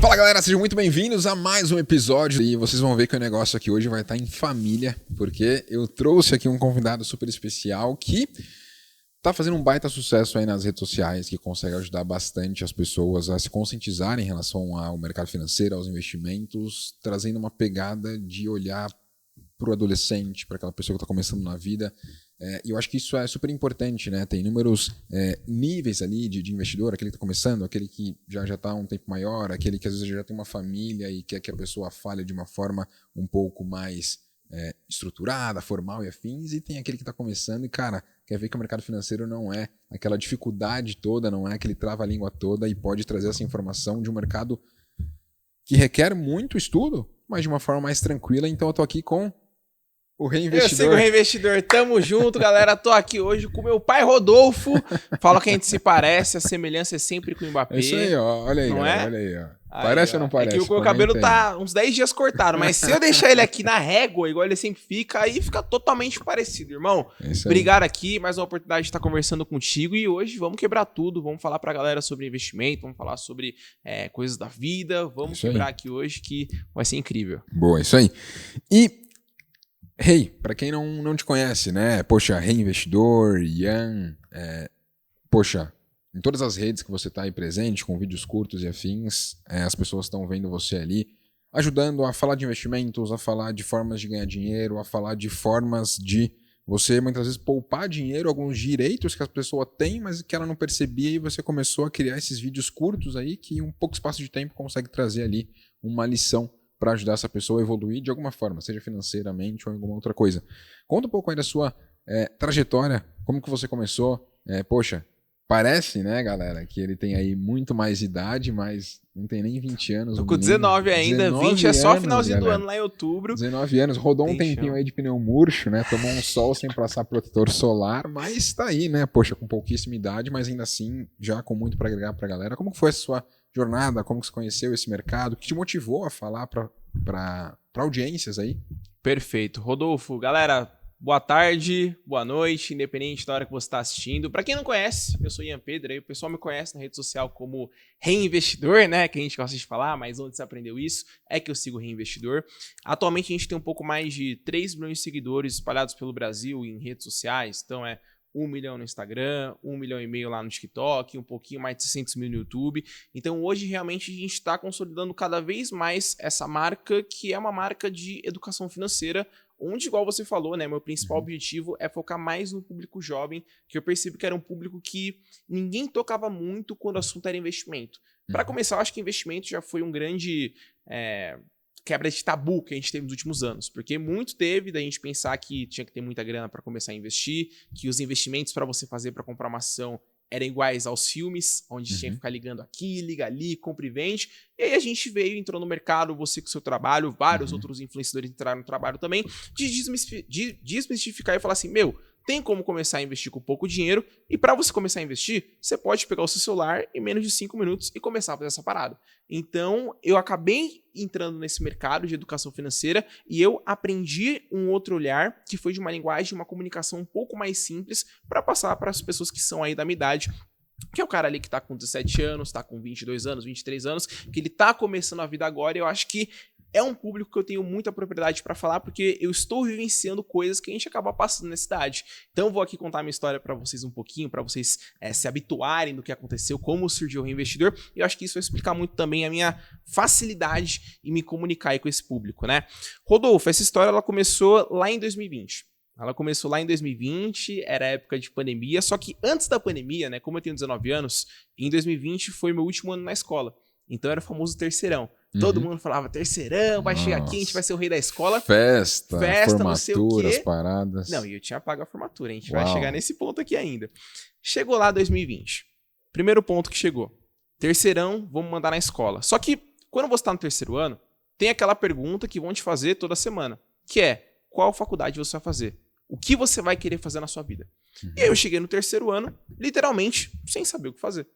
Fala galera, sejam muito bem-vindos a mais um episódio e vocês vão ver que o negócio aqui hoje vai estar em família, porque eu trouxe aqui um convidado super especial que tá fazendo um baita sucesso aí nas redes sociais, que consegue ajudar bastante as pessoas a se conscientizarem em relação ao mercado financeiro, aos investimentos, trazendo uma pegada de olhar para o adolescente, para aquela pessoa que está começando na vida. E eu acho que isso é super importante, né? Tem inúmeros níveis ali de investidor, aquele que está começando, aquele que já está há um tempo maior, aquele que às vezes já tem uma família e quer que a pessoa fale de uma forma um pouco mais estruturada, formal e afins, e tem aquele que está começando e, cara, quer ver que o mercado financeiro não é aquela dificuldade toda, não é aquele trava-língua toda e pode trazer essa informação de um mercado que requer muito estudo, mas de uma forma mais tranquila. Então eu tô aqui com o Reinvestidor. Eu sigo o Reinvestidor, tamo junto, galera. Tô aqui hoje com meu pai Rodolfo. Fala que a gente se parece, a semelhança é sempre com o Mbappé. É isso aí, ó. Olha aí, não galera, é? olha aí, ó. Aí, Parece ó. ou não parece? É que o meu cabelo tá uns 10 dias cortado, mas se eu deixar ele aqui na régua, igual ele sempre fica, aí fica totalmente parecido, irmão. Obrigado aqui, mais uma oportunidade de estar conversando contigo e hoje vamos quebrar tudo, vamos falar pra galera sobre investimento, vamos falar sobre coisas da vida, vamos quebrar aqui hoje que vai ser incrível. Boa, isso aí. E Rei, para quem não te conhece, né? Poxa, Reinvestidor, Ian, poxa, em todas as redes que você está aí presente, com vídeos curtos e afins, as pessoas estão vendo você ali, ajudando a falar de investimentos, a falar de formas de ganhar dinheiro, a falar de formas de você muitas vezes poupar dinheiro, alguns direitos que a pessoa tem, mas que ela não percebia, e você começou a criar esses vídeos curtos aí que em um pouco espaço de tempo consegue trazer ali uma lição para ajudar essa pessoa a evoluir de alguma forma, seja financeiramente ou alguma outra coisa. Conta um pouco aí da sua trajetória, como que você começou. Poxa, parece, né, galera, que ele tem aí muito mais idade, mas não tem nem 20 anos. Tô com 19 ainda, 20 é só finalzinho do ano, lá em outubro. 19 anos, rodou um tempinho aí de pneu murcho, né, tomou um sol sem passar protetor solar, mas tá aí, né, poxa, com pouquíssima idade, mas ainda assim, já com muito para agregar pra galera. Como que foi a sua jornada, como que você conheceu esse mercado, o que te motivou a falar para audiências aí? Perfeito. Rodolfo, galera, boa tarde, boa noite, independente da hora que você está assistindo. Para quem não conhece, eu sou Ian Pedro, aí o pessoal me conhece na rede social como Reinvestidor, né, que a gente gosta de falar, mas onde você aprendeu isso é que eu sigo o Reinvestidor. Atualmente a gente tem um pouco mais de 3 milhões de seguidores espalhados pelo Brasil em redes sociais, então 1 milhão no Instagram, 1,5 milhão lá no TikTok, um pouquinho mais de 600 mil no YouTube. Então hoje realmente a gente está consolidando cada vez mais essa marca, que é uma marca de educação financeira, onde, igual você falou, né, meu principal objetivo é focar mais no público jovem, que eu percebi que era um público que ninguém tocava muito quando o assunto era investimento. Para começar, eu acho que investimento já foi um grande quebra de tabu que a gente teve nos últimos anos, porque muito teve da gente pensar que tinha que ter muita grana para começar a investir, que os investimentos para você fazer para comprar uma ação eram iguais aos filmes, onde tinha que ficar ligando aqui, liga ali, compra e vende. E aí a gente entrou no mercado, você com o seu trabalho, vários outros influenciadores entraram no trabalho também, de desmistificar e falar assim, tem como começar a investir com pouco dinheiro, e para você começar a investir, você pode pegar o seu celular em menos de 5 minutos e começar a fazer essa parada. Então, eu acabei entrando nesse mercado de educação financeira e eu aprendi um outro olhar, que foi de uma linguagem, uma comunicação um pouco mais simples, para passar para as pessoas que são aí da minha idade, que é o cara ali que tá com 17 anos, tá com 22 anos, 23 anos, que ele tá começando a vida agora, e eu acho que é um público que eu tenho muita propriedade para falar, porque eu estou vivenciando coisas que a gente acaba passando nessa idade. Então eu vou aqui contar a minha história para vocês um pouquinho, para vocês se habituarem do que aconteceu, como surgiu o Reinvestidor, e eu acho que isso vai explicar muito também a minha facilidade em me comunicar aí com esse público, né? Rodolfo, essa história ela começou lá em 2020. Era época de pandemia, só que antes da pandemia, né, como eu tenho 19 anos, em 2020 foi meu último ano na escola. Então era o famoso terceirão. Todo mundo falava, terceirão, vai chegar aqui, a gente vai ser o rei da escola. Festa, formatura, não sei o quê. Paradas. Não, e eu tinha pago a formatura, a gente vai chegar nesse ponto aqui ainda. Chegou lá 2020. Primeiro ponto que chegou. Terceirão, vamos mandar na escola. Só que, quando você está no terceiro ano, tem aquela pergunta que vão te fazer toda semana, que é, qual faculdade você vai fazer? O que você vai querer fazer na sua vida? E aí eu cheguei no terceiro ano, literalmente, sem saber o que fazer.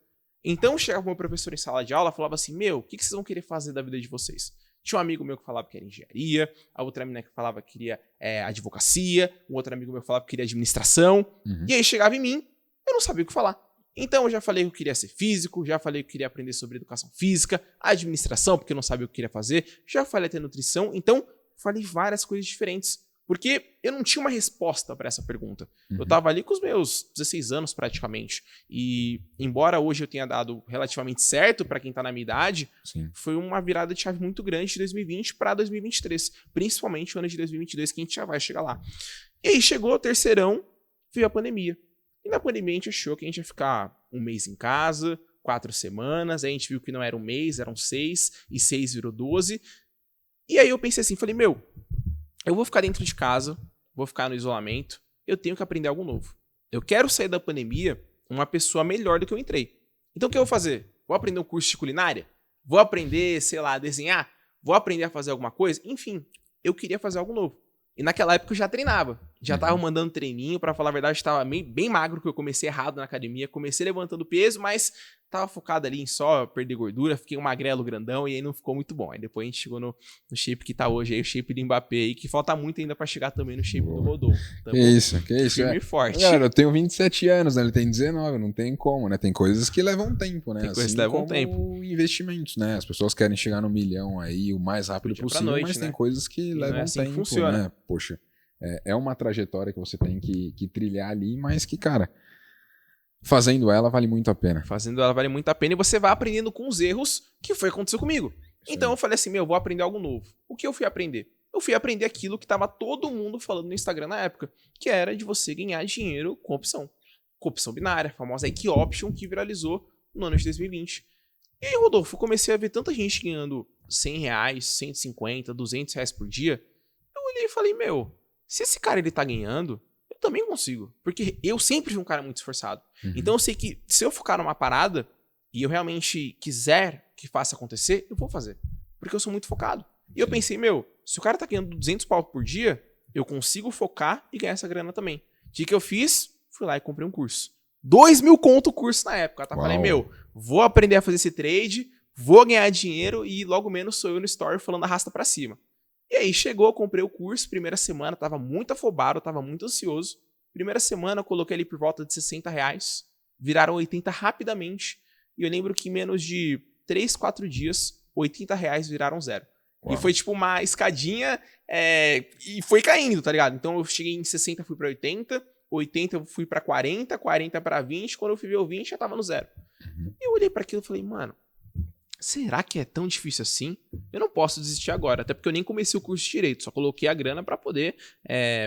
Então, chegava o meu professor em sala de aula e falava assim, o que vocês vão querer fazer da vida de vocês? Tinha um amigo meu que falava que era engenharia, a outra menina que falava que queria advocacia, um outro amigo meu que falava que queria administração. E aí chegava em mim, eu não sabia o que falar. Então eu já falei que eu queria ser físico, já falei que eu queria aprender sobre educação física, administração, porque eu não sabia o que eu queria fazer, já falei até nutrição, então falei várias coisas diferentes. Porque eu não tinha uma resposta para essa pergunta. Eu estava ali com os meus 16 anos praticamente. E embora hoje eu tenha dado relativamente certo para quem está na minha idade, foi uma virada de chave muito grande de 2020 para 2023. Principalmente o ano de 2022, que a gente já vai chegar lá. E aí chegou o terceirão, veio a pandemia. E na pandemia a gente achou que a gente ia ficar um mês em casa, 4 semanas. Aí a gente viu que não era um mês, eram 6. E 6 virou 12. E aí eu pensei assim, falei, eu vou ficar dentro de casa, vou ficar no isolamento, eu tenho que aprender algo novo. Eu quero sair da pandemia uma pessoa melhor do que eu entrei. Então o que eu vou fazer? Vou aprender um curso de culinária? Vou aprender, sei lá, a desenhar? Vou aprender a fazer alguma coisa? Enfim, eu queria fazer algo novo. E naquela época eu já treinava. Já tava mandando treininho, pra falar a verdade, estava bem magro, que eu comecei errado na academia. Comecei levantando peso, mas tava focado ali em só perder gordura. Fiquei um magrelo grandão e aí não ficou muito bom. Aí depois a gente chegou no shape que tá hoje aí, o shape do Mbappé aí, que falta muito ainda pra chegar também no shape do Rodolfo. Então, que isso. Firme e forte. Galera, eu tenho 27 anos, né? Ele tem 19, não tem como, né? Tem coisas que levam tempo, né? Tem coisas que levam tempo. Investimentos, né? As pessoas querem chegar no milhão aí o mais rápido possível, noite, mas né? Tem coisas que levam assim tempo, que funciona. né? Poxa, é uma trajetória que você tem que trilhar ali, mas que, cara, fazendo ela vale muito a pena. Fazendo ela vale muito a pena e você vai aprendendo com os erros que foi acontecer comigo. Então eu falei assim, vou aprender algo novo. O que eu fui aprender? Eu fui aprender aquilo que tava todo mundo falando no Instagram na época, que era de você ganhar dinheiro com opção. Com opção binária, a famosa Ike Option, que viralizou no ano de 2020. E aí, Rodolfo, eu comecei a ver tanta gente ganhando R$100, 150, R$200 por dia. Eu olhei e falei, se esse cara ele tá ganhando, eu também consigo. Porque eu sempre fui um cara muito esforçado. Então eu sei que se eu focar numa parada e eu realmente quiser que faça acontecer, eu vou fazer. Porque eu sou muito focado. E eu pensei, se o cara tá ganhando 200 pau por dia, eu consigo focar e ganhar essa grana também. O que eu fiz? Fui lá e comprei um curso. 2.000 conto o curso na época. Tá? Falei, vou aprender a fazer esse trade, vou ganhar dinheiro e logo menos sou eu no story falando arrasta pra cima. E aí chegou, comprei o curso, primeira semana, tava muito afobado, tava muito ansioso. Primeira semana eu coloquei ali por volta de R$60, viraram 80 rapidamente. E eu lembro que em menos de 3, 4 dias, R$80 viraram 0. Uau. E foi tipo uma escadinha e foi caindo, tá ligado? Então eu cheguei em 60, fui pra 80, 80 eu fui pra 40, 40 pra 20, quando eu fui ver o 20 já tava no 0. E eu olhei pra aquilo e falei, será que é tão difícil assim? Eu não posso desistir agora, até porque eu nem comecei o curso de Direito, só coloquei a grana pra poder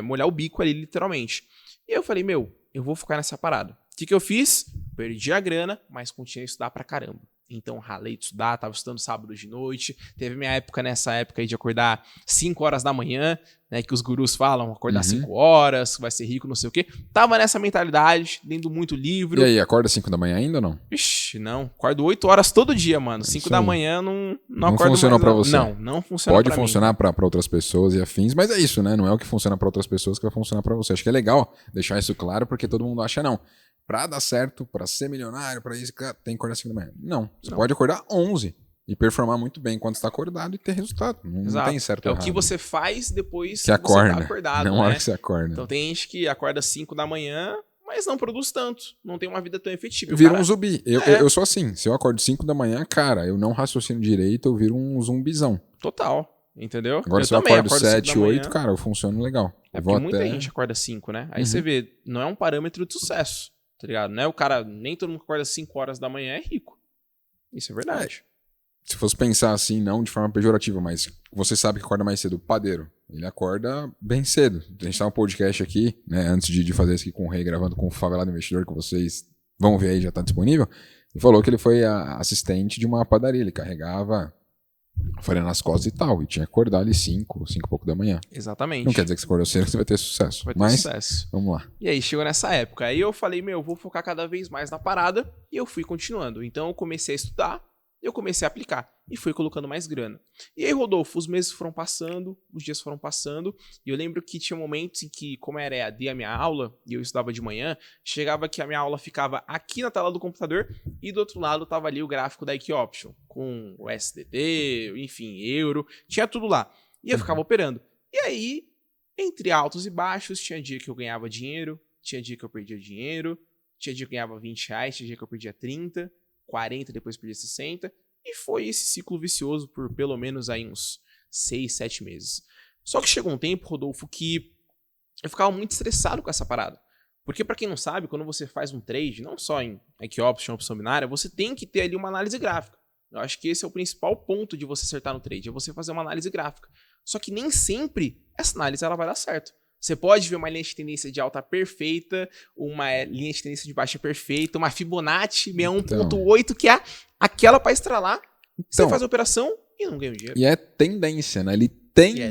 molhar o bico ali, literalmente. E eu falei, eu vou focar nessa parada. O que eu fiz? Perdi a grana, mas continuei a estudar pra caramba. Então ralei de estudar, tava estudando sábado de noite. Teve minha época nessa época aí de acordar 5 horas da manhã, né? Que os gurus falam, acordar 5 horas, vai ser rico, não sei o quê. Tava nessa mentalidade, lendo muito livro. E aí, acorda 5 da manhã ainda ou não? Ixi, não. Acordo 8 horas todo dia, mano. 5 da manhã não acordo mais. Funcionou pra você? Não funciona Pode pra mim. funcionar pra outras pessoas e afins, mas é isso, né? Não é o que funciona pra outras pessoas que vai funcionar pra você. Acho que é legal deixar isso claro, porque todo mundo acha, não. Pra dar certo, pra ser milionário, pra isso, cara, tem que acordar 5 da manhã. Não, você pode acordar 11 e performar muito bem enquanto está acordado e ter resultado. Não tem certo ou errado. É o que você faz depois que acorda, você tá acordado, não é a hora que você acorda. Então tem gente que acorda 5 da manhã, mas não produz tanto. Não tem uma vida tão efetiva. Vira um zumbi. Eu sou assim. Se eu acordo 5 da manhã, cara, eu não raciocino direito, eu viro um zumbizão. Total. Entendeu? Agora se eu acordo 7, 8, cara, eu funciono legal. Porque muita gente acorda 5, né? Aí você vê, não é um parâmetro de sucesso. Tá ligado? Não é o cara, nem todo mundo que acorda 5 horas da manhã é rico. Isso é verdade. Se fosse pensar assim, não de forma pejorativa, mas você sabe que acorda mais cedo, o padeiro, ele acorda bem cedo. A gente tá um podcast aqui, né, antes de fazer isso aqui com o Rei, gravando com o Favelado Investidor, que vocês vão ver aí, já tá disponível. Ele falou que ele foi assistente de uma padaria, ele carregava farinha nas costas e tal, e tinha que acordar ali 5 e pouco da manhã. Exatamente. Não quer dizer que você acordou cedo que você vai ter sucesso. Sucesso. Vamos lá. E aí chegou nessa época. Aí eu falei, eu vou focar cada vez mais na parada, e eu fui continuando. Então eu comecei a estudar, eu comecei a aplicar. e foi colocando mais grana. E aí, Rodolfo, os meses foram passando, os dias foram passando, e eu lembro que tinha momentos em que, como era EAD a minha aula, e eu estudava de manhã, chegava que a minha aula ficava aqui na tela do computador, e do outro lado tava ali o gráfico da Equioption, com o SDT, enfim, euro, tinha tudo lá. E eu ficava operando. E aí, entre altos e baixos, tinha dia que eu ganhava dinheiro, tinha dia que eu perdia dinheiro, tinha dia que eu ganhava R$20, tinha dia que eu perdia 30, 40, depois perdia 60. E foi esse ciclo vicioso por pelo menos aí uns 6, 7 meses. Só que chegou um tempo, Rodolfo, que eu ficava muito estressado com essa parada. Porque pra quem não sabe, quando você faz um trade, não só em Equioption, opção binária, você tem que ter ali uma análise gráfica. Eu acho que esse é o principal ponto de você acertar no trade, é você fazer uma análise gráfica. Só que nem sempre essa análise ela vai dar certo. Você pode ver uma linha de tendência de alta perfeita, uma linha de tendência de baixa perfeita, uma Fibonacci 61.8, que é aquela para estralar. Você faz a operação e não ganha o dinheiro. E é tendência, né? Ele tende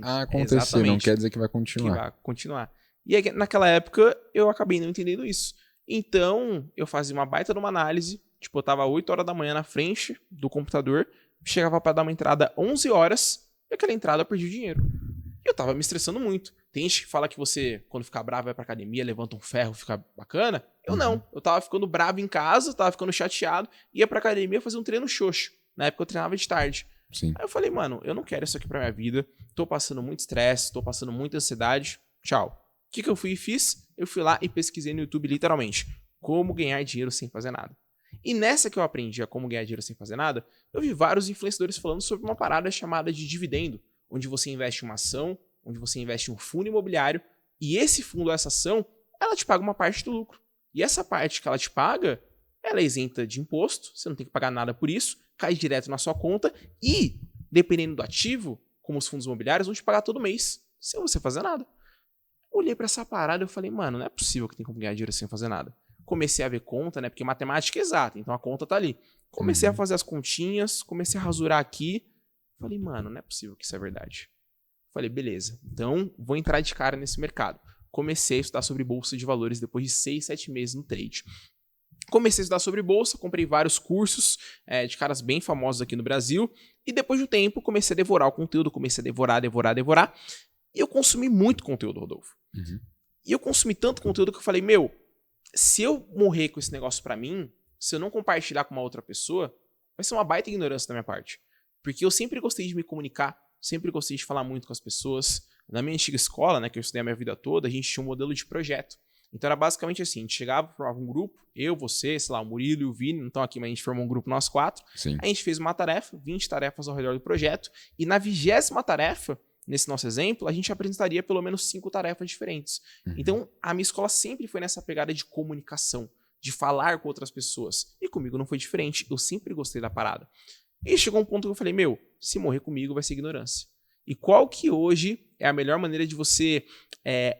a acontecer, exatamente. Não quer dizer que vai continuar. Que vai continuar. E aí, naquela época, eu acabei não entendendo isso. Então, eu fazia uma baita de uma análise, tipo, eu tava 8 horas da manhã na frente do computador, chegava para dar uma entrada 11 horas, e aquela entrada eu perdi o dinheiro. E eu tava me estressando muito. Tem gente que fala que você, quando ficar bravo, vai pra academia, levanta um ferro, fica bacana. Eu não. Eu tava ficando bravo em casa, tava ficando chateado, ia pra academia fazer um treino xoxo. Na época eu treinava de tarde. Sim. Aí eu falei, mano, eu não quero isso aqui pra minha vida. Tô passando muito estresse, tô passando muita ansiedade. Tchau. O que eu fui e fiz? Eu fui lá e pesquisei no YouTube, literalmente, como ganhar dinheiro sem fazer nada. E nessa que eu aprendi a como ganhar dinheiro sem fazer nada, eu vi vários influenciadores falando sobre uma parada chamada de dividendo, onde você investe em uma ação, onde você investe em um fundo imobiliário, e esse fundo, essa ação, ela te paga uma parte do lucro. E essa parte que ela te paga, ela é isenta de imposto, você não tem que pagar nada por isso, cai direto na sua conta, e, dependendo do ativo, como os fundos imobiliários, vão te pagar todo mês, sem você fazer nada. Olhei pra essa parada e falei, mano, não é possível que tem como ganhar dinheiro sem fazer nada. Comecei a ver conta, né, porque matemática é exata, então a conta tá ali. Comecei a fazer as continhas, comecei a rasurar aqui, falei, mano, não é possível que isso é verdade. Falei, beleza, então vou entrar de cara nesse mercado. Comecei a estudar sobre bolsa de valores depois de 6, 7 meses no trade. Comecei a estudar sobre bolsa, comprei vários cursos de caras bem famosos aqui no Brasil, e depois de um tempo comecei a devorar o conteúdo, comecei a devorar, e eu consumi muito conteúdo, Rodolfo. E eu consumi tanto conteúdo que eu falei, se eu morrer com esse negócio pra mim, se eu não compartilhar com uma outra pessoa, vai ser uma baita ignorância da minha parte. Porque eu sempre gostei de me comunicar, sempre gostei de falar muito com as pessoas. Na minha antiga escola, né, que eu estudei a minha vida toda, a gente tinha um modelo de projeto. Então era basicamente assim, a gente chegava, formava um grupo, eu, você, sei lá, o Murilo e o Vini, não estão aqui, mas a gente formou um grupo nós 4. Sim. A gente fez uma tarefa, 20 tarefas ao redor do projeto, e na 20ª tarefa, nesse nosso exemplo, a gente apresentaria pelo menos 5 tarefas diferentes. Então, a minha escola sempre foi nessa pegada de comunicação, de falar com outras pessoas. E comigo não foi diferente, eu sempre gostei da parada. E chegou um ponto que eu falei, se morrer comigo vai ser ignorância. E qual que hoje é a melhor maneira de você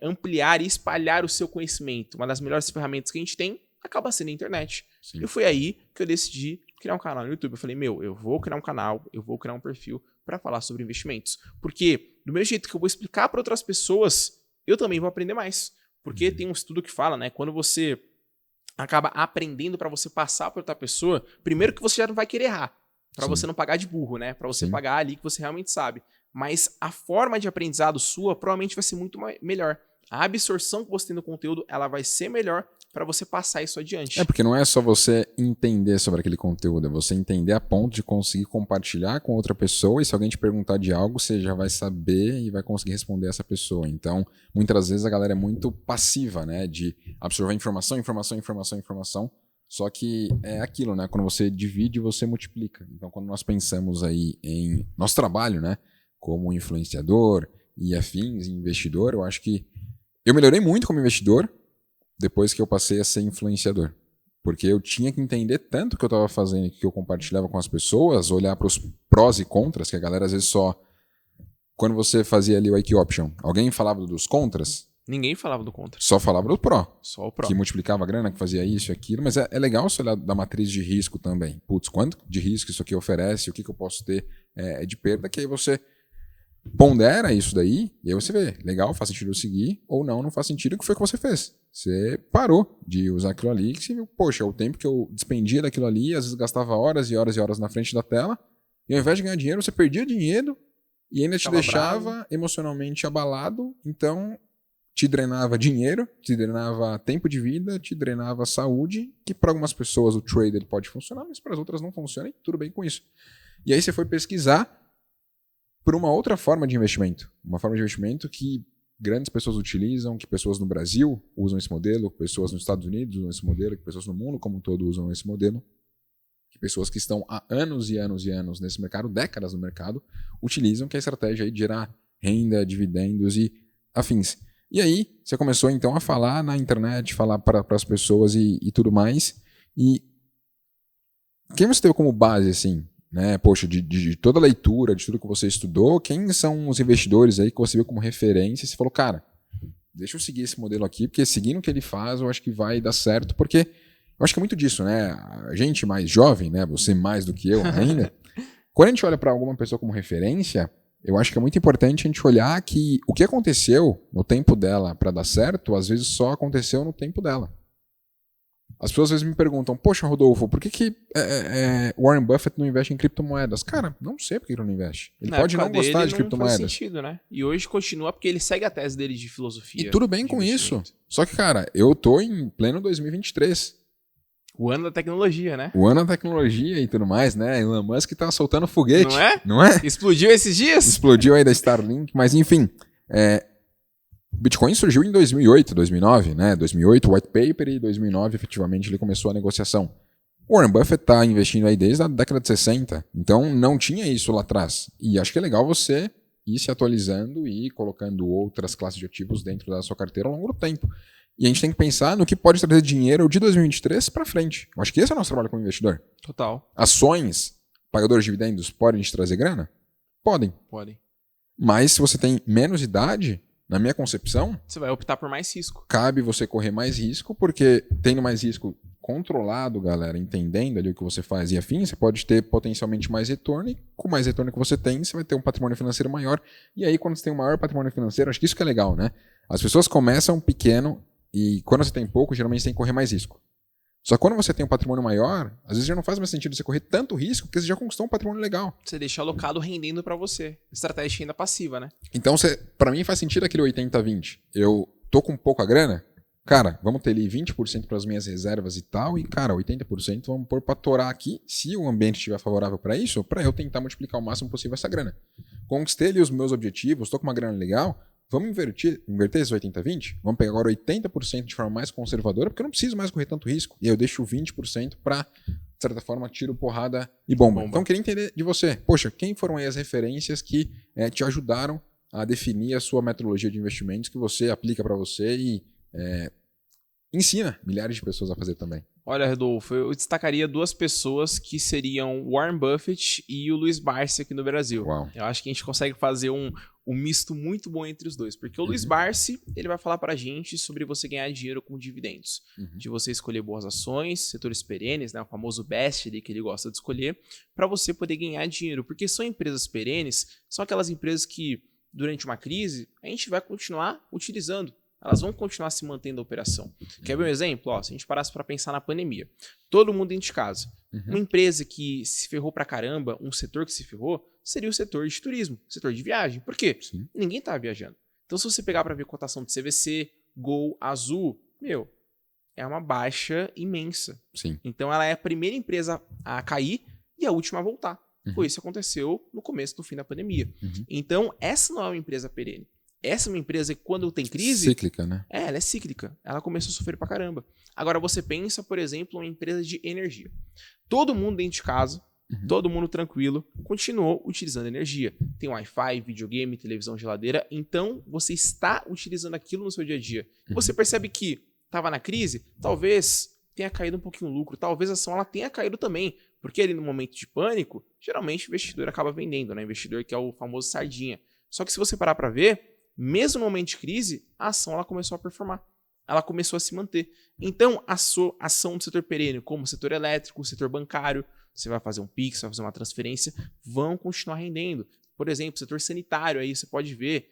ampliar e espalhar o seu conhecimento? Uma das melhores ferramentas que a gente tem acaba sendo a internet. Sim. E foi aí que eu decidi criar um canal no YouTube. Eu falei, eu vou criar um canal, eu vou criar um perfil para falar sobre investimentos. Porque do mesmo jeito que eu vou explicar para outras pessoas, eu também vou aprender mais. Porque tem um estudo que fala, né, quando você acaba aprendendo para você passar para outra pessoa, primeiro que você já não vai querer errar. Para você não pagar de burro, né? Para você pagar ali que você realmente sabe. Mas a forma de aprendizado sua provavelmente vai ser muito melhor. A absorção que você tem no conteúdo, ela vai ser melhor para você passar isso adiante. Porque não é só você entender sobre aquele conteúdo, é você entender a ponto de conseguir compartilhar com outra pessoa, e se alguém te perguntar de algo, você já vai saber e vai conseguir responder essa pessoa. Então, muitas vezes a galera é muito passiva, né? De absorver informação, só que é aquilo, né? Quando você divide, você multiplica. Então, quando nós pensamos aí em nosso trabalho, né? Como influenciador e afins, investidor, eu acho que eu melhorei muito como investidor depois que eu passei a ser influenciador. Porque eu tinha que entender tanto o que eu estava fazendo e que eu compartilhava com as pessoas, olhar para os prós e contras, que a galera às vezes só... Quando você fazia ali o Equioption, alguém falava dos contras? Ninguém falava do contra. Só falava do pró. Só o pró. Que multiplicava a grana, que fazia isso e aquilo. Mas é legal você olhar da matriz de risco também. Putz, quanto de risco isso aqui oferece, o que eu posso ter de perda, que aí você pondera isso daí, e aí você vê, legal, faz sentido eu seguir, ou não faz sentido, o que foi que você fez? Você parou de usar aquilo ali, que você viu, poxa, o tempo que eu despendia daquilo ali, às vezes gastava horas e horas e horas na frente da tela, E ao invés de ganhar dinheiro, você perdia dinheiro e ainda te Ficava deixava emocionalmente abalado. Então, te drenava dinheiro, te drenava tempo de vida, te drenava saúde, que para algumas pessoas o trade ele pode funcionar, mas para as outras não funciona e tudo bem com isso. E aí você foi pesquisar por uma outra forma de investimento. Uma forma de investimento que grandes pessoas utilizam, que pessoas no Brasil usam esse modelo, que pessoas nos Estados Unidos usam esse modelo, que pessoas no mundo como um todo usam esse modelo, que pessoas que estão há anos e anos e anos nesse mercado, décadas no mercado, utilizam, que é a estratégia aí de gerar renda, dividendos e afins. E aí você começou então a falar na internet, falar para as pessoas e tudo mais. E quem você teve como base, assim, né? Poxa, de toda a leitura, de tudo que você estudou, quem são os investidores aí que você viu como referência? E você falou, cara, deixa eu seguir esse modelo aqui, porque seguindo o que ele faz, eu acho que vai dar certo, porque eu acho que é muito disso, né? A gente mais jovem, né? Você mais do que eu ainda, quando a gente olha para alguma pessoa como referência, eu acho que é muito importante a gente olhar que o que aconteceu no tempo dela para dar certo, às vezes só aconteceu no tempo dela. As pessoas às vezes me perguntam, poxa, Rodolfo, por que Warren Buffett não investe em criptomoedas? Cara, não sei por que ele não investe. Ele pode não gostar de criptomoedas. Não faz sentido, né? E hoje continua porque ele segue a tese dele de filosofia. E tudo bem com isso. Só que, cara, eu tô em pleno 2023. O ano da tecnologia, né? O ano da tecnologia e tudo mais, né? Elon Musk tá soltando foguete. Não é? Não é? Explodiu esses dias? Explodiu aí da Starlink. Mas, enfim, Bitcoin surgiu em 2008, 2009, né? 2008, white paper, e 2009, efetivamente, ele começou a negociação. Warren Buffett está investindo aí desde a década de 60, então não tinha isso lá atrás. E acho que é legal você ir se atualizando e ir colocando outras classes de ativos dentro da sua carteira ao longo do tempo. E a gente tem que pensar no que pode trazer dinheiro de 2023 para frente. Eu acho que esse é o nosso trabalho como investidor. Total. Ações, pagadores de dividendos, podem te trazer grana? Podem. Podem. Mas se você tem menos idade, na minha concepção, você vai optar por mais risco. Cabe você correr mais risco, porque tendo mais risco controlado, galera, entendendo ali o que você faz e afim, você pode ter potencialmente mais retorno, e com mais retorno que você tem, você vai ter um patrimônio financeiro maior. E aí, quando você tem um maior patrimônio financeiro, acho que isso que é legal, né? As pessoas começam pequeno e quando você tem pouco, geralmente você tem que correr mais risco. Só que quando você tem um patrimônio maior, às vezes já não faz mais sentido você correr tanto risco, porque você já conquistou um patrimônio legal. Você deixa alocado rendendo para você. Estratégia de renda passiva, né? Então, para mim faz sentido aquele 80-20. Eu tô com pouca grana, cara, vamos ter ali 20% para as minhas reservas e tal, e cara, 80% vamos pôr para torar aqui, se o ambiente estiver favorável para isso, para eu tentar multiplicar o máximo possível essa grana. Conquistei ali os meus objetivos, tô com uma grana legal, vamos inverter esses 80-20? Vamos pegar agora 80% de forma mais conservadora, porque eu não preciso mais correr tanto risco. E aí eu deixo 20% para, de certa forma, tiro, porrada e bomba. Então eu queria entender de você, poxa, quem foram aí as referências que te ajudaram a definir a sua metodologia de investimentos que você aplica para você e ensina milhares de pessoas a fazer também? Olha, Rodolfo, eu destacaria duas pessoas que seriam Warren Buffett e o Luiz Barsi aqui no Brasil. Uau. Eu acho que a gente consegue fazer um misto muito bom entre os dois, porque o Luiz Barsi, ele vai falar pra gente sobre você ganhar dinheiro com dividendos, de você escolher boas ações, setores perenes, né, o famoso BEST ali que ele gosta de escolher, para você poder ganhar dinheiro, porque são empresas perenes, são aquelas empresas que durante uma crise a gente vai continuar utilizando. Elas vão continuar se mantendo a operação. Quer ver um exemplo? Ó, se a gente parasse para pensar na pandemia. Todo mundo dentro de casa. Uma empresa que se ferrou pra caramba, um setor que se ferrou, seria o setor de turismo, setor de viagem. Por quê? Sim. Ninguém tá viajando. Então, se você pegar para ver cotação de CVC, Gol, Azul, é uma baixa imensa. Sim. Então, ela é a primeira empresa a cair e a última a voltar. Foi isso que aconteceu no começo do fim da pandemia. Então, essa não é uma empresa perene. Essa é uma empresa que, quando tem crise... Cíclica, né? Ela é cíclica. Ela começou a sofrer pra caramba. Agora, você pensa, por exemplo, uma empresa de energia. Todo mundo dentro de casa, todo mundo tranquilo, continuou utilizando energia. Tem Wi-Fi, videogame, televisão, geladeira. Então, você está utilizando aquilo no seu dia a dia. Você percebe que estava na crise, talvez tenha caído um pouquinho o lucro. Talvez a ação ela tenha caído também. Porque ali no momento de pânico, geralmente o investidor acaba vendendo, né? O investidor que é o famoso sardinha. Só que se você parar para ver, mesmo no momento de crise, a ação ela começou a performar. Ela começou a se manter. Então, a sua ação do setor perene, como o setor elétrico, o setor bancário, você vai fazer um Pix, vai fazer uma transferência, vão continuar rendendo. Por exemplo, o setor sanitário, aí você pode ver,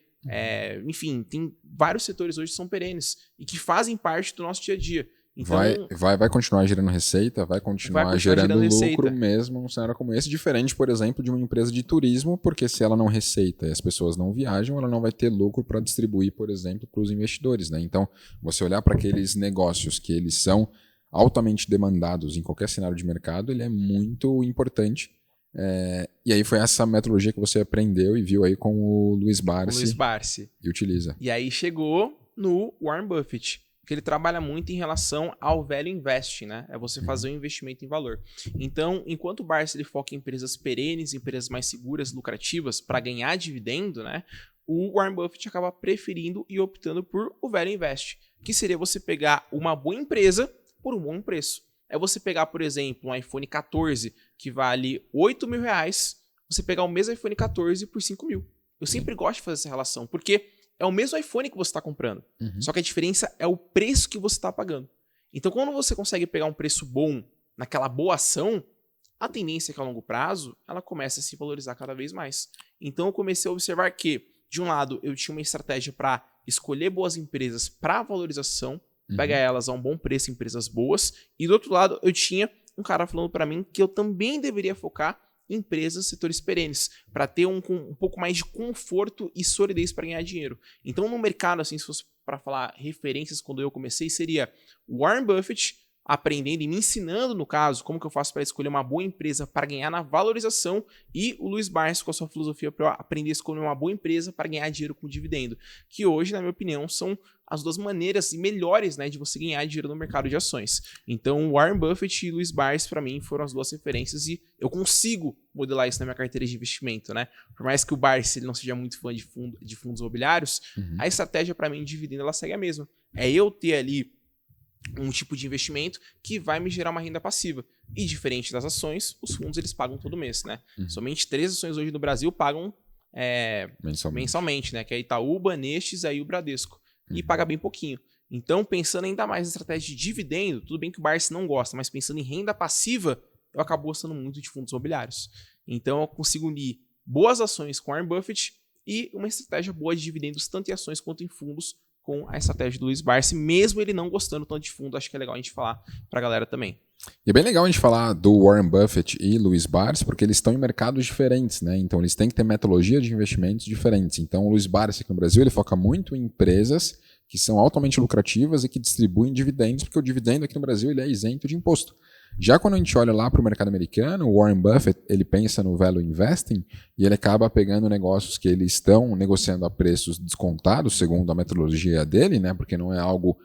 enfim, tem vários setores hoje que são perenes e que fazem parte do nosso dia a dia. Então, vai continuar gerando receita, vai continuar gerando lucro receita. mesmo num cenário como esse, diferente, por exemplo, de uma empresa de turismo, porque se ela não receita e as pessoas não viajam, ela não vai ter lucro para distribuir, por exemplo, para os investidores, né? Então, você olhar para aqueles negócios que eles são altamente demandados em qualquer cenário de mercado, ele é muito importante. E aí foi essa metodologia que você aprendeu e viu aí com o Luiz Barsi. E utiliza. E aí chegou no Warren Buffett, que ele trabalha muito em relação ao value investing, né? É você fazer um investimento em valor. Então, enquanto o Barsi ele foca em empresas perenes, empresas mais seguras, lucrativas, para ganhar dividendo, né? O Warren Buffett acaba preferindo e optando por o value invest, que seria você pegar uma boa empresa por um bom preço. É você pegar, por exemplo, um iPhone 14 que vale R$8.000, você pegar o mesmo iPhone 14 por 5 mil. Eu sempre gosto de fazer essa relação, porque é o mesmo iPhone que você está comprando. Só que a diferença é o preço que você está pagando. Então, quando você consegue pegar um preço bom naquela boa ação, a tendência é que a longo prazo, ela comece a se valorizar cada vez mais. Então, eu comecei a observar que, de um lado, eu tinha uma estratégia para escolher boas empresas para valorização, pegar elas a um bom preço em empresas boas, e do outro lado, eu tinha um cara falando para mim que eu também deveria focar empresas, setores perenes, para ter um pouco mais de conforto e solidez para ganhar dinheiro. Então, no mercado, assim, se fosse para falar referências quando eu comecei, seria Warren Buffett aprendendo e me ensinando, no caso, como que eu faço para escolher uma boa empresa para ganhar na valorização, e o Luiz Barsi com a sua filosofia para eu aprender a escolher uma boa empresa para ganhar dinheiro com dividendo, que hoje, na minha opinião, são as duas maneiras melhores, né, de você ganhar dinheiro no mercado de ações. Então, Warren Buffett e Luiz Barsi, para mim, foram as duas referências e eu consigo modelar isso na minha carteira de investimento, né? Por mais que o Barsi ele não seja muito fã de fundos imobiliários, a estratégia para mim de dividendo ela segue a mesma. É eu ter ali um tipo de investimento que vai me gerar uma renda passiva. E diferente das ações, os fundos eles pagam todo mês, né? Somente 3 ações hoje no Brasil pagam mensalmente, né? Que é Itaú, Banestes, aí o Bradesco. E paga bem pouquinho. Então, pensando ainda mais na estratégia de dividendo, tudo bem que o Barsi não gosta, mas pensando em renda passiva, eu acabo gostando muito de fundos imobiliários. Então, eu consigo unir boas ações com Warren Buffett e uma estratégia boa de dividendos, tanto em ações quanto em fundos, com a estratégia do Luiz Barsi, mesmo ele não gostando tanto de fundo. Acho que é legal a gente falar pra galera também. E é bem legal a gente falar do Warren Buffett e Luiz Barsi, porque eles estão em mercados diferentes, né? Então eles têm que ter metodologia de investimentos diferentes. Então o Luiz Barsi aqui no Brasil, ele foca muito em empresas que são altamente lucrativas e que distribuem dividendos, porque o dividendo aqui no Brasil ele é isento de imposto. Já quando a gente olha lá para o mercado americano, o Warren Buffett ele pensa no value investing e ele acaba pegando negócios que eles estão negociando a preços descontados, segundo a metodologia dele, né? Porque não é algo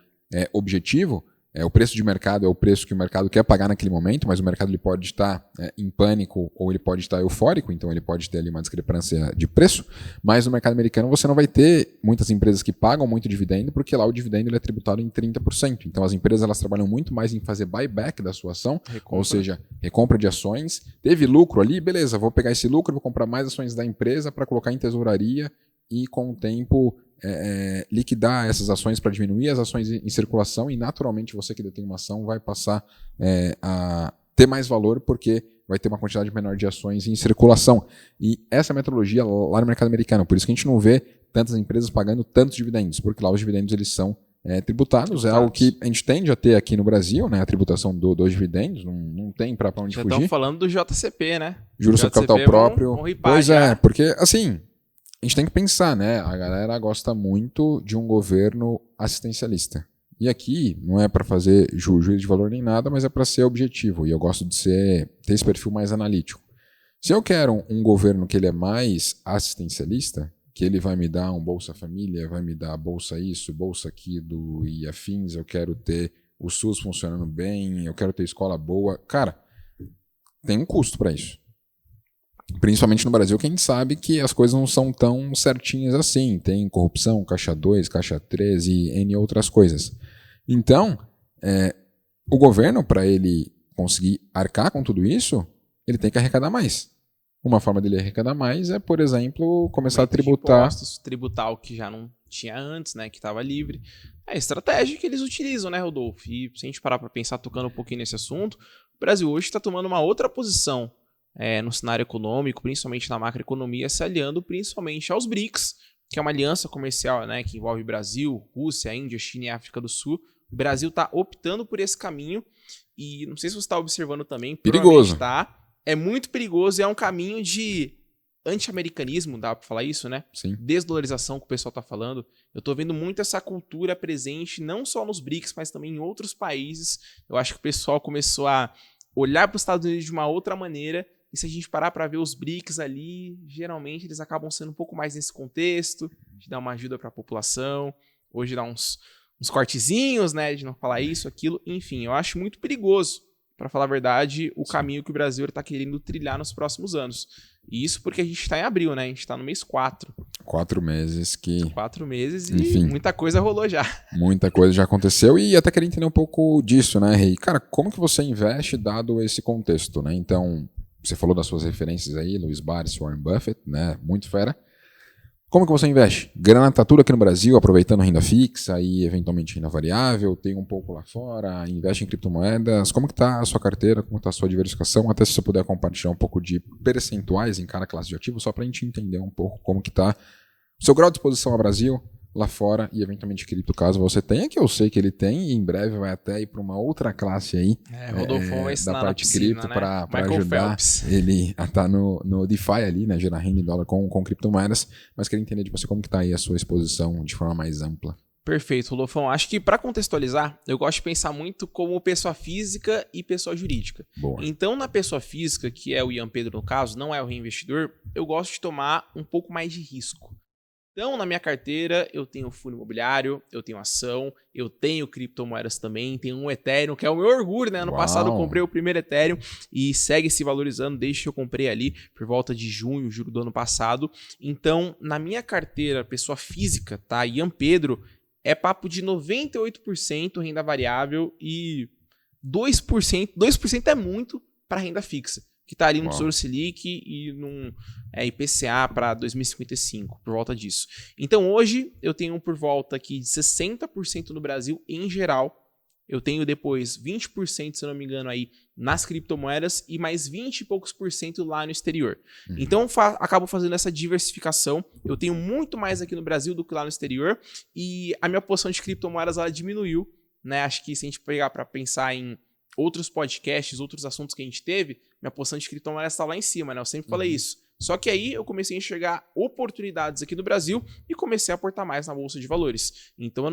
objetivo. O preço de mercado é o preço que o mercado quer pagar naquele momento, mas o mercado ele pode estar em pânico ou ele pode estar eufórico, então ele pode ter ali uma discrepância de preço, mas no mercado americano você não vai ter muitas empresas que pagam muito dividendo, porque lá o dividendo ele é tributado em 30%. Então as empresas elas trabalham muito mais em fazer buyback da sua ação, ou seja, recompra de ações. Teve lucro ali, beleza, vou pegar esse lucro, vou comprar mais ações da empresa para colocar em tesouraria e com o tempo liquidar essas ações para diminuir as ações em circulação e naturalmente você que detém uma ação vai passar a ter mais valor porque vai ter uma quantidade menor de ações em circulação. E essa metodologia lá no mercado americano, por isso que a gente não vê tantas empresas pagando tantos dividendos, porque lá os dividendos eles são tributados, é algo que a gente tende a ter aqui no Brasil, né, a tributação dos dividendos, não tem para onde fugir. Já estão falando do JCP, né? Juros sobre capital próprio. Pois porque assim, a gente tem que pensar, né? A galera gosta muito de um governo assistencialista. E aqui não é para fazer juízo de valor nem nada, mas é para ser objetivo. E eu gosto de ter esse perfil mais analítico. Se eu quero um governo que ele é mais assistencialista, que ele vai me dar um Bolsa Família, vai me dar Bolsa isso, Bolsa aquilo e afins, eu quero ter o SUS funcionando bem, eu quero ter escola boa. Cara, tem um custo para isso. Principalmente no Brasil, que a gente sabe que as coisas não são tão certinhas assim. Tem corrupção, caixa 2, caixa 3 e N outras coisas. Então, o governo, para ele conseguir arcar com tudo isso, ele tem que arrecadar mais. Uma forma dele arrecadar mais é, por exemplo, começar a tributar... tributar o que já não tinha antes, né, que estava livre. É a estratégia que eles utilizam, né, Rodolfo? E se a gente parar para pensar, tocando um pouquinho nesse assunto, o Brasil hoje está tomando uma outra posição no cenário econômico, principalmente na macroeconomia, se aliando principalmente aos BRICS, que é uma aliança comercial, né, que envolve Brasil, Rússia, Índia, China e África do Sul, O Brasil está optando por esse caminho e não sei se você está observando também. Perigoso. Tá, é muito perigoso e é um caminho de anti-americanismo, dá para falar isso, né? Sim. Desdolarização que o pessoal tá falando. Eu tô vendo muito essa cultura presente, não só nos BRICS, mas também em outros países. Eu acho que o pessoal começou a olhar para os Estados Unidos de uma outra maneira. E se a gente parar para ver os BRICS ali, geralmente eles acabam sendo um pouco mais nesse contexto, de dar uma ajuda para a população, hoje dá uns cortezinhos, né, de não falar isso, aquilo. Enfim, eu acho muito perigoso, para falar a verdade, o caminho que o Brasil está querendo trilhar nos próximos anos. E isso porque a gente está em abril, né? A gente está no mês 4. 4 meses que... 4 meses e Enfim, muita coisa rolou já. muita coisa já aconteceu e até queria entender um pouco disso, né, Rei? Cara, como que você investe dado esse contexto, né? Então, você falou das suas referências aí, Luiz Barsi, Warren Buffett, né? Muito fera. Como que você investe? Grana tá tudo aqui no Brasil, aproveitando renda fixa e eventualmente renda variável, tem um pouco lá fora, investe em criptomoedas. Como que tá a sua carteira, como tá a sua diversificação? Até se você puder compartilhar um pouco de percentuais em cada classe de ativo, só para a gente entender um pouco como que tá o seu grau de exposição ao Brasil, lá fora e eventualmente cripto, caso você tenha, que eu sei que ele tem, e em breve vai até ir para uma outra classe aí Rodolfo vai ensinar da parte na piscina, cripto, né? para Michael ajudar Phelps. ele a estar no DeFi ali, né, gerar renda em dólar com criptomoedas, mas queria entender de você como que está aí a sua exposição de forma mais ampla. Perfeito, Rodolfão. Acho que para contextualizar, eu gosto de pensar muito como pessoa física e pessoa jurídica. Boa. Então, na pessoa física, que é o Ian Pedro no caso, não é o reinvestidor, eu gosto de tomar um pouco mais de risco. Então, na minha carteira, eu tenho fundo imobiliário, eu tenho ação, eu tenho criptomoedas também, tenho um Ethereum, que é o meu orgulho, né? Ano passado eu comprei o primeiro Ethereum e segue se valorizando desde que eu comprei ali por volta de junho, julho do ano passado. Então, na minha carteira, pessoa física, tá? Ian Pedro, é papo de 98% renda variável e 2% é muito para renda fixa, que está ali no Tesouro Selic e num IPCA para 2055, por volta disso. Então hoje eu tenho por volta aqui de 60% no Brasil em geral. Eu tenho depois 20%, se eu não me engano, aí nas criptomoedas e mais 20 e poucos por cento lá no exterior. Então acabo fazendo essa diversificação. Eu tenho muito mais aqui no Brasil do que lá no exterior e a minha posição de criptomoedas ela diminuiu, né? Acho que se a gente pegar para pensar em outros podcasts, outros assuntos que a gente teve, minha posição de criptomoedas está lá em cima, né? Eu sempre falei isso. Só que aí eu comecei a enxergar oportunidades aqui no Brasil e comecei a aportar mais na Bolsa de Valores. Então,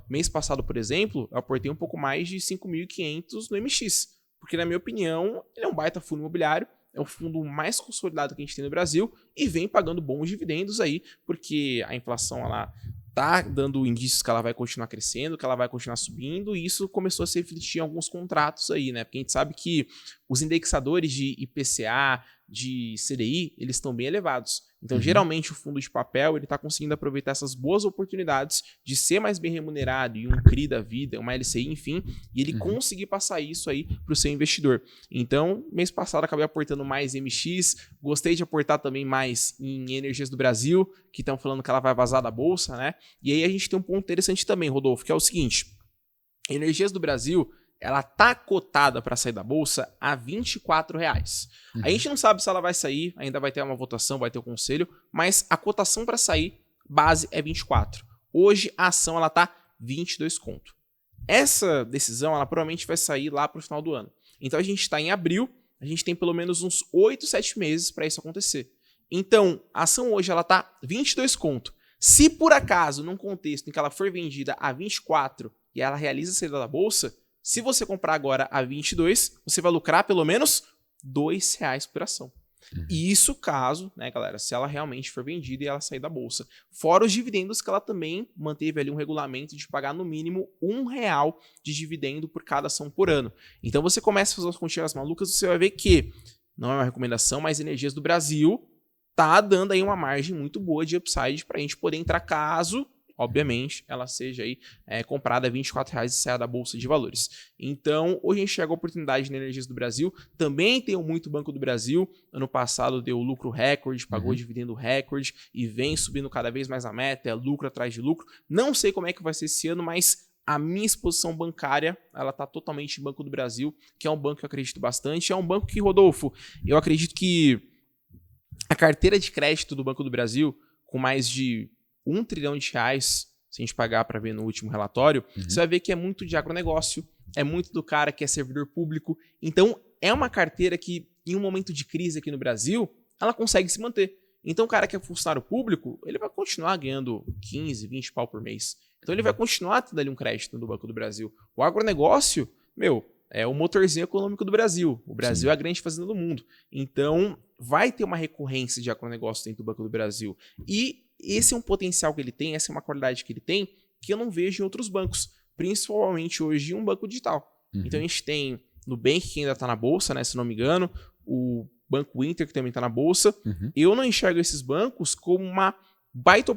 mês passado, por exemplo, eu aportei um pouco mais de 5.500 no MX. Porque, na minha opinião, ele é um baita fundo imobiliário, é o fundo mais consolidado que a gente tem no Brasil e vem pagando bons dividendos aí, porque a inflação, ela tá dando indícios que ela vai continuar crescendo, que ela vai continuar subindo, e isso começou a se refletir em alguns contratos aí, né? Porque a gente sabe que os indexadores de IPCA, de CDI, eles estão bem elevados. Então, geralmente, o fundo de papel, ele tá conseguindo aproveitar essas boas oportunidades de ser mais bem remunerado e um CRI da vida, uma LCI, enfim, e ele conseguir passar isso aí pro seu investidor. Então, mês passado, acabei aportando mais em MX, gostei de aportar também mais em Energias do Brasil, que estão falando que ela vai vazar da Bolsa, né? E aí a gente tem um ponto interessante também, Rodolfo, que é o seguinte, Energias do Brasil, ela tá cotada para sair da Bolsa a R$24. A gente não sabe se ela vai sair, ainda vai ter uma votação, vai ter o conselho, mas a cotação para sair, base é 24. Hoje a ação ela tá 22 conto. Essa decisão, ela provavelmente vai sair lá pro final do ano. Então a gente está em abril, a gente tem pelo menos uns 8, 7 meses para isso acontecer. Então, a ação hoje ela tá 22 conto. Se por acaso, num contexto em que ela for vendida a 24 e ela realiza a saída da Bolsa, se você comprar agora a 22, você vai lucrar pelo menos R$2 por ação. E isso caso, né, galera, se ela realmente for vendida e ela sair da Bolsa. Fora os dividendos que ela também manteve ali um regulamento de pagar no mínimo R$1 de dividendo por cada ação por ano. Então você começa a fazer as continhas malucas, você vai ver que, não é uma recomendação, mas Energias do Brasil tá dando aí uma margem muito boa de upside para a gente poder entrar caso, obviamente, ela seja aí comprada a R$24 e saia da Bolsa de Valores. Então, hoje a gente chega a oportunidade na Energias do Brasil. Também tem muito Banco do Brasil. Ano passado deu lucro recorde, pagou dividendo recorde e vem subindo cada vez mais a meta, é lucro atrás de lucro. Não sei como é que vai ser esse ano, mas a minha exposição bancária, ela está totalmente em Banco do Brasil, que é um banco que eu acredito bastante. É um banco que, Rodolfo, eu acredito que a carteira de crédito do Banco do Brasil, com mais de R$1 trilhão, se a gente pagar para ver no último relatório, você vai ver que é muito de agronegócio, é muito do cara que é servidor público. Então, é uma carteira que, em um momento de crise aqui no Brasil, ela consegue se manter. Então, o cara que é funcionário público, ele vai continuar ganhando 15, 20 pau por mês. Então, ele vai continuar tendo ali um crédito do Banco do Brasil. O agronegócio, é o motorzinho econômico do Brasil. O Brasil é a grande fazenda do mundo. Então, vai ter uma recorrência de agronegócio dentro do Banco do Brasil. E esse é um potencial que ele tem, essa é uma qualidade que ele tem, que eu não vejo em outros bancos. Principalmente hoje em um banco digital. Então, a gente tem Nubank, que ainda está na Bolsa, né, se não me engano, o Banco Inter, que também está na Bolsa. Eu não enxergo esses bancos como uma baita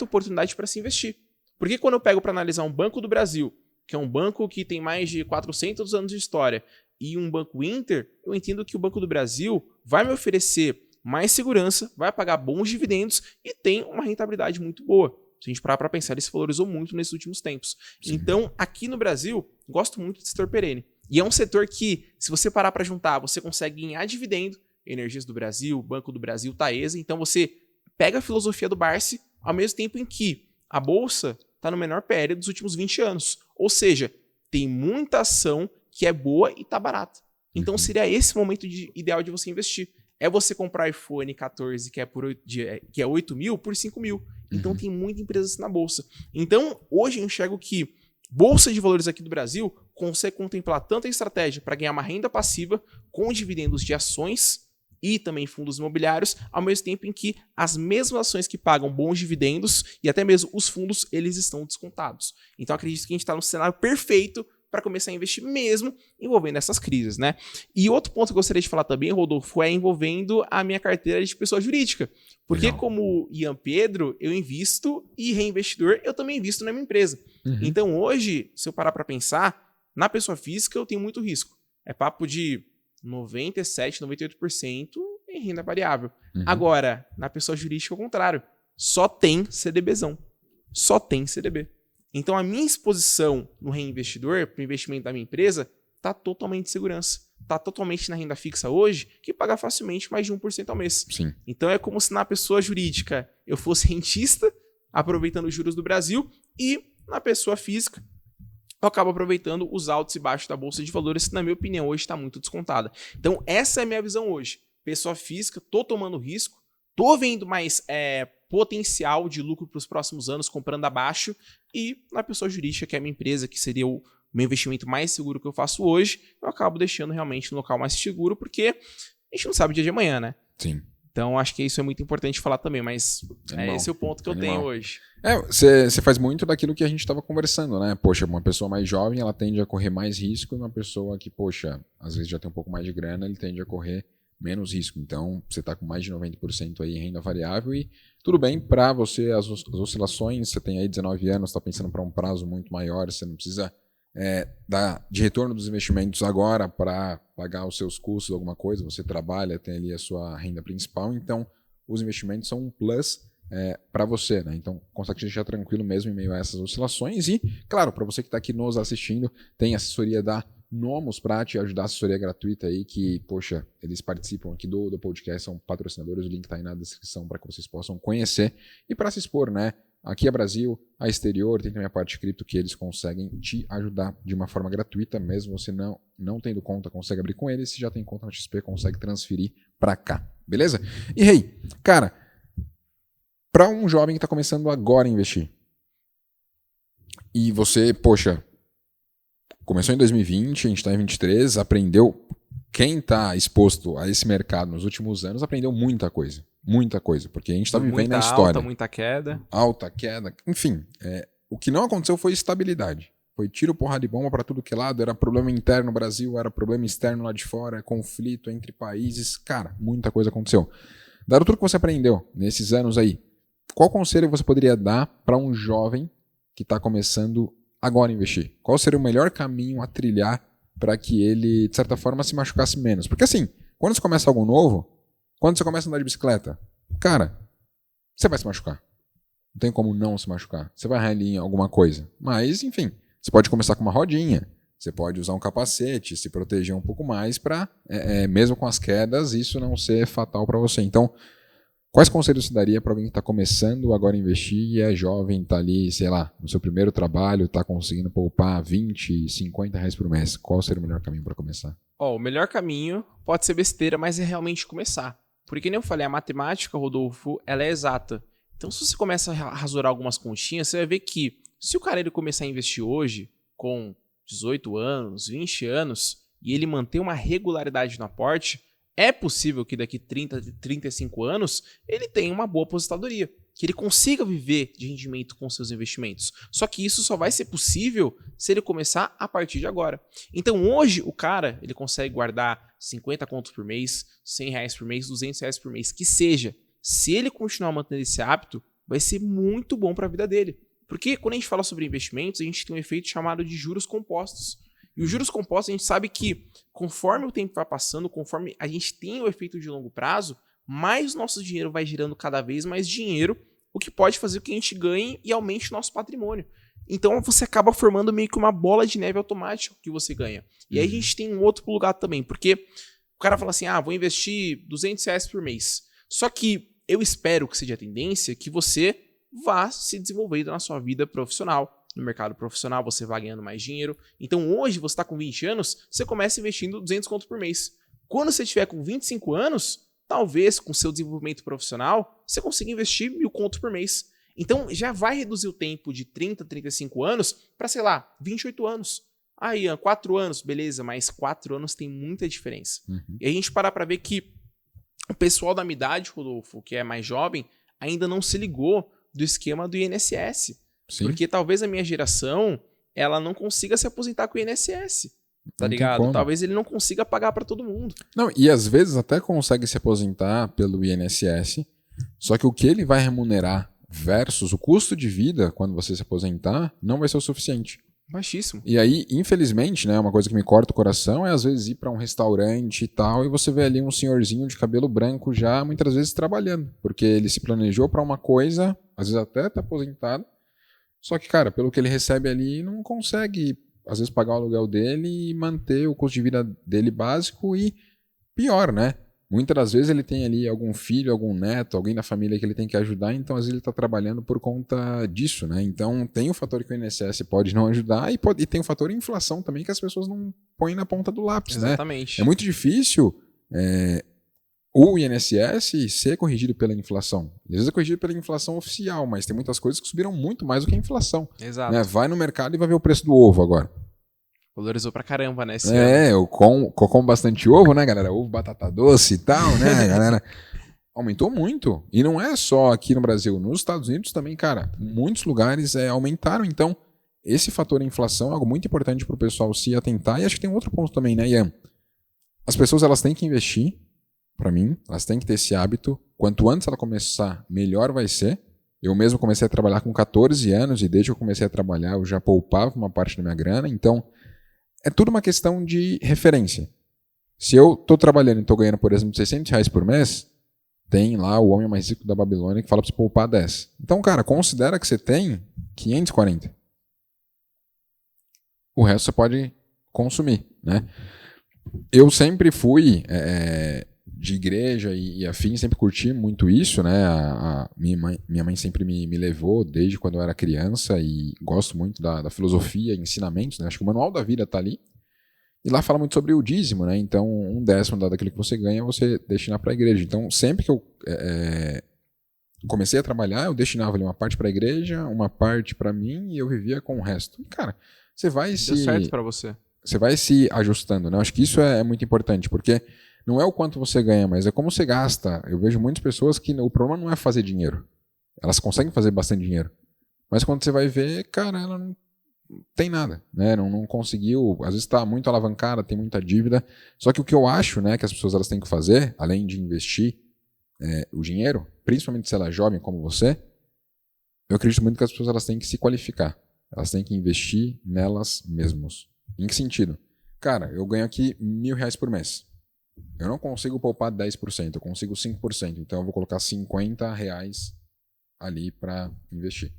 oportunidade para se investir. Porque quando eu pego para analisar um Banco do Brasil, que é um banco que tem mais de 400 anos de história, e um Banco Inter, eu entendo que o Banco do Brasil vai me oferecer mais segurança, vai pagar bons dividendos e tem uma rentabilidade muito boa. Se a gente parar para pensar, ele se valorizou muito nesses últimos tempos. Sim. Então, aqui no Brasil, gosto muito do setor perene. E é um setor que, se você parar para juntar, você consegue ganhar dividendo, Energias do Brasil, Banco do Brasil, Taesa. Então, você pega a filosofia do Barsi, ao mesmo tempo em que a Bolsa está no menor PL dos últimos 20 anos. Ou seja, tem muita ação que é boa e está barata. Então, seria esse momento ideal de você investir. É você comprar iPhone 14, que é 8 mil, por 5 mil. Então, tem muita empresa assim na Bolsa. Então, hoje eu enxergo que Bolsa de Valores aqui do Brasil consegue contemplar tanta estratégia para ganhar uma renda passiva com dividendos de ações e também fundos imobiliários, ao mesmo tempo em que as mesmas ações que pagam bons dividendos e até mesmo os fundos, eles estão descontados. Então, acredito que a gente está no cenário perfeito para começar a investir mesmo envolvendo essas crises, né? E outro ponto que eu gostaria de falar também, Rodolfo, é envolvendo a minha carteira de pessoa jurídica. Porque como Ian Pedro, eu invisto e reinvestidor, eu também invisto na minha empresa. Então hoje, se eu parar para pensar, na pessoa física eu tenho muito risco. É papo de 97%, 98% em renda variável. Agora, na pessoa jurídica, ao contrário, só tem CDBzão. Só tem CDB. Então, a minha exposição no reinvestidor, para o investimento da minha empresa, está totalmente em segurança. Está totalmente na renda fixa hoje, que paga facilmente mais de 1% ao mês. Sim. Então, é como se na pessoa jurídica eu fosse rentista, aproveitando os juros do Brasil, e na pessoa física eu acabo aproveitando os altos e baixos da Bolsa de Valores, que, na minha opinião, hoje está muito descontada. Então, essa é a minha visão hoje. Pessoa física, estou tomando risco, estou vendo mais potencial de lucro para os próximos anos comprando abaixo, e na pessoa jurídica, que é a minha empresa, que seria o meu investimento mais seguro que eu faço hoje, eu acabo deixando realmente no local mais seguro, porque a gente não sabe o dia de amanhã, né? Sim. Então, acho que isso é muito importante falar também, mas esse é o ponto que eu tenho hoje. Você faz muito daquilo que a gente estava conversando, né? Poxa, uma pessoa mais jovem, ela tende a correr mais risco, e uma pessoa que, poxa, às vezes já tem um pouco mais de grana, ele tende a correr menos risco. Então, você está com mais de 90% aí em renda variável e tudo bem para você, as oscilações, você tem aí 19 anos, está pensando para um prazo muito maior, você não precisa de retorno dos investimentos agora para pagar os seus custos, alguma coisa, você trabalha, tem ali a sua renda principal, então os investimentos são um plus para você, né? Então consegue deixar tranquilo mesmo em meio a essas oscilações e, claro, para você que está aqui nos assistindo, tem assessoria da Nomos para te ajudar, assessoria gratuita aí, que, poxa, eles participam aqui do podcast, são patrocinadores, o link está aí na descrição para que vocês possam conhecer e para se expor, né? Aqui é Brasil, a exterior, tem também a parte cripto que eles conseguem te ajudar de uma forma gratuita, mesmo você não tendo conta, consegue abrir com eles, se já tem conta no XP, consegue transferir para cá, beleza? E hey, cara, para um jovem que está começando agora a investir, e você, poxa, começou em 2020, a gente está em 2023, aprendeu, quem está exposto a esse mercado nos últimos anos aprendeu muita coisa. Muita coisa, porque a gente está vivendo a história. Muita queda. Alta queda. Enfim, o que não aconteceu foi estabilidade. Foi tiro, porrada de bomba para tudo que lado. Era problema interno no Brasil, era problema externo lá de fora, conflito entre países. Cara, muita coisa aconteceu. Dado tudo que você aprendeu nesses anos aí, qual conselho você poderia dar para um jovem que está começando agora a investir? Qual seria o melhor caminho a trilhar para que ele, de certa forma, se machucasse menos? Porque assim, quando você começa algo novo, quando você começa a andar de bicicleta, cara, você vai se machucar. Não tem como não se machucar. Você vai ralar em alguma coisa. Mas, enfim, você pode começar com uma rodinha. Você pode usar um capacete, se proteger um pouco mais para, mesmo com as quedas, isso não ser fatal para você. Então, Quais conselhos você daria para alguém que está começando agora a investir e é jovem, está ali, sei lá, no seu primeiro trabalho, está conseguindo poupar 20, 50 reais por mês? Qual seria o melhor caminho para começar? O melhor caminho pode ser besteira, mas é realmente começar. Porque, nem eu falei, a matemática, Rodolfo, ela é exata. Então, se você começa a rasurar algumas continhas, você vai ver que se o cara ele começar a investir hoje, com 18 anos, 20 anos, e ele manter uma regularidade no aporte, é possível que daqui 30, 35 anos ele tenha uma boa aposentadoria, que ele consiga viver de rendimento com seus investimentos. Só que isso só vai ser possível se ele começar a partir de agora. Então hoje o cara ele consegue guardar 50 contos por mês, 100 reais por mês, 200 reais por mês, que seja. Se ele continuar mantendo esse hábito, vai ser muito bom para a vida dele. Porque quando a gente fala sobre investimentos, a gente tem um efeito chamado de juros compostos. E os juros compostos, a gente sabe que conforme o tempo vai passando, conforme a gente tem o efeito de longo prazo, mais nosso dinheiro vai gerando cada vez mais dinheiro, o que pode fazer com que a gente ganhe e aumente o nosso patrimônio. Então você acaba formando meio que uma bola de neve automática que você ganha. E aí a gente tem um outro lugar também, porque o cara fala assim, vou investir 200 reais por mês. Só que eu espero que seja a tendência que você vá se desenvolvendo na sua vida profissional. No mercado profissional você vai ganhando mais dinheiro. Então hoje você está com 20 anos, você começa investindo 200 conto por mês. Quando você tiver com 25 anos, talvez com seu desenvolvimento profissional, você consiga investir 1.000 conto por mês. Então já vai reduzir o tempo de 30, 35 anos para, sei lá, 28 anos. Aí, 4 anos, beleza, mas 4 anos tem muita diferença. E a gente parar para ver que o pessoal da minha idade, Rodolfo, que é mais jovem, ainda não se ligou do esquema do INSS. Sim. Porque talvez a minha geração, ela não consiga se aposentar com o INSS. Tá ligado? Talvez ele não consiga pagar para todo mundo. Não, e às vezes até consegue se aposentar pelo INSS, só que o que ele vai remunerar versus o custo de vida quando você se aposentar não vai ser o suficiente. Baixíssimo. E aí, infelizmente, né, uma coisa que me corta o coração é às vezes ir para um restaurante e tal, e você vê ali um senhorzinho de cabelo branco já muitas vezes trabalhando, porque ele se planejou para uma coisa, às vezes até tá aposentado, só que, cara, pelo que ele recebe ali, não consegue, às vezes, pagar o aluguel dele e manter o custo de vida dele básico e pior, né? Muitas das vezes ele tem ali algum filho, algum neto, alguém da família que ele tem que ajudar, então às vezes ele está trabalhando por conta disso, né? Então tem o fator que o INSS pode não ajudar e tem o fator inflação também que as pessoas não põem na ponta do lápis, né? Exatamente. É muito difícil o INSS ser corrigido pela inflação. Às vezes é corrigido pela inflação oficial, mas tem muitas coisas que subiram muito mais do que a inflação. Exato. Né? Vai no mercado e vai ver o preço do ovo agora. Valorizou pra caramba, né? Esse ano. Eu como bastante ovo, né, galera? Ovo, batata doce e tal, né, galera? Aumentou muito. E não é só aqui no Brasil. Nos Estados Unidos também, cara, muitos lugares aumentaram. Então, esse fator inflação é algo muito importante pro pessoal se atentar. E acho que tem um outro ponto também, né, Ian? As pessoas, elas têm que investir. Para mim, elas têm que ter esse hábito. Quanto antes ela começar, melhor vai ser. Eu mesmo comecei a trabalhar com 14 anos e desde que eu comecei a trabalhar eu já poupava uma parte da minha grana. Então, é tudo uma questão de referência. Se eu estou trabalhando e estou ganhando, por exemplo, 600 reais por mês, tem lá o homem mais rico da Babilônia que fala para você poupar 10. Então, cara, considera que você tem 540. O resto você pode consumir, né? Eu sempre fui... de igreja e afim, sempre curti muito isso, né? Minha mãe sempre me levou desde quando eu era criança e gosto muito da filosofia e ensinamentos, né? Acho que o manual da vida tá ali. E lá fala muito sobre o dízimo, né? Então, 1/10 daquilo que você ganha, você destinar para a igreja. Então, sempre que eu comecei a trabalhar, eu destinava ali uma parte para a igreja, uma parte para mim e eu vivia com o resto. E, cara, você vai Deu certo para você. Você vai se ajustando, né? Eu acho que isso é muito importante, porque não é o quanto você ganha, mas é como você gasta. Eu vejo muitas pessoas que o problema não é fazer dinheiro. Elas conseguem fazer bastante dinheiro. Mas quando você vai ver, cara, ela não tem nada, né? Não conseguiu, às vezes está muito alavancada, tem muita dívida. Só que o que eu acho, né, que as pessoas elas têm que fazer, além de investir o dinheiro, principalmente se ela é jovem como você, eu acredito muito que as pessoas elas têm que se qualificar. Elas têm que investir nelas mesmas. Em que sentido? Cara, eu ganho aqui 1.000 reais por mês. Eu não consigo poupar 10%, eu consigo 5%. Então eu vou colocar 50 reais ali para investir.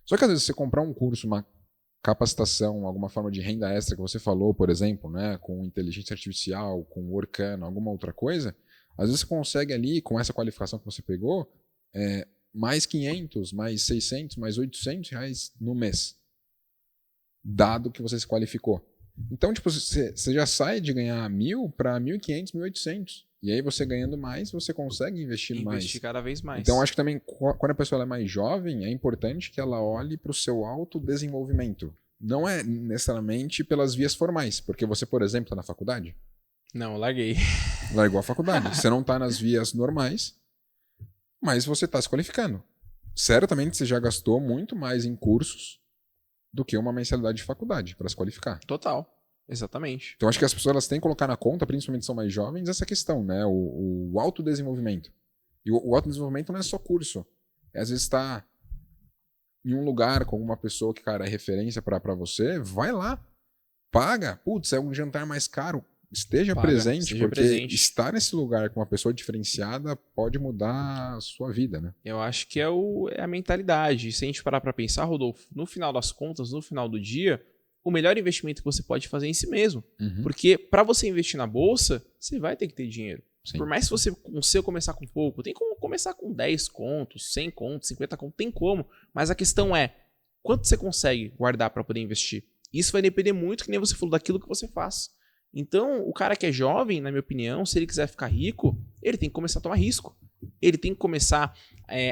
Só que às vezes você comprar um curso, uma capacitação, alguma forma de renda extra que você falou, por exemplo, né, com inteligência artificial, com Workana, alguma outra coisa, Às vezes você consegue ali, com essa qualificação que você pegou, mais 500, mais 600, mais 800 reais no mês, dado que você se qualificou. Então, tipo, você já sai de ganhar 1.000 para 1.500, 1.800. E aí você ganhando mais, você consegue investir mais. Investir cada vez mais. Então, acho que também, quando a pessoa é mais jovem, é importante que ela olhe para o seu autodesenvolvimento. Não é necessariamente pelas vias formais. Porque você, por exemplo, está na faculdade. Não, eu larguei. Largou a faculdade. Você não está nas vias normais, mas você está se qualificando. Certamente você já gastou muito mais em cursos do que uma mensalidade de faculdade para se qualificar. Total. Exatamente. Então acho que as pessoas elas têm que colocar na conta, principalmente se são mais jovens, essa questão, né? O autodesenvolvimento. E o autodesenvolvimento não é só curso. Às vezes está em um lugar com uma pessoa que, cara, é referência para você, vai lá, paga. Putz, é um jantar mais caro. Esteja presente, porque estar nesse lugar com uma pessoa diferenciada pode mudar a sua vida, né? Eu acho que é a mentalidade. Se a gente parar para pensar, Rodolfo, no final das contas, no final do dia, o melhor investimento que você pode fazer é em si mesmo. Uhum. Porque para você investir na bolsa, você vai ter que ter dinheiro. Sim. Por mais que você consiga começar com pouco, tem como começar com 10 contos, 100 contos, 50 contos, tem como. Mas a questão é, quanto você consegue guardar para poder investir? Isso vai depender muito, que nem você falou, daquilo que você faz. Então, o cara que é jovem, na minha opinião, se ele quiser ficar rico, ele tem que começar a tomar risco. Ele tem que começar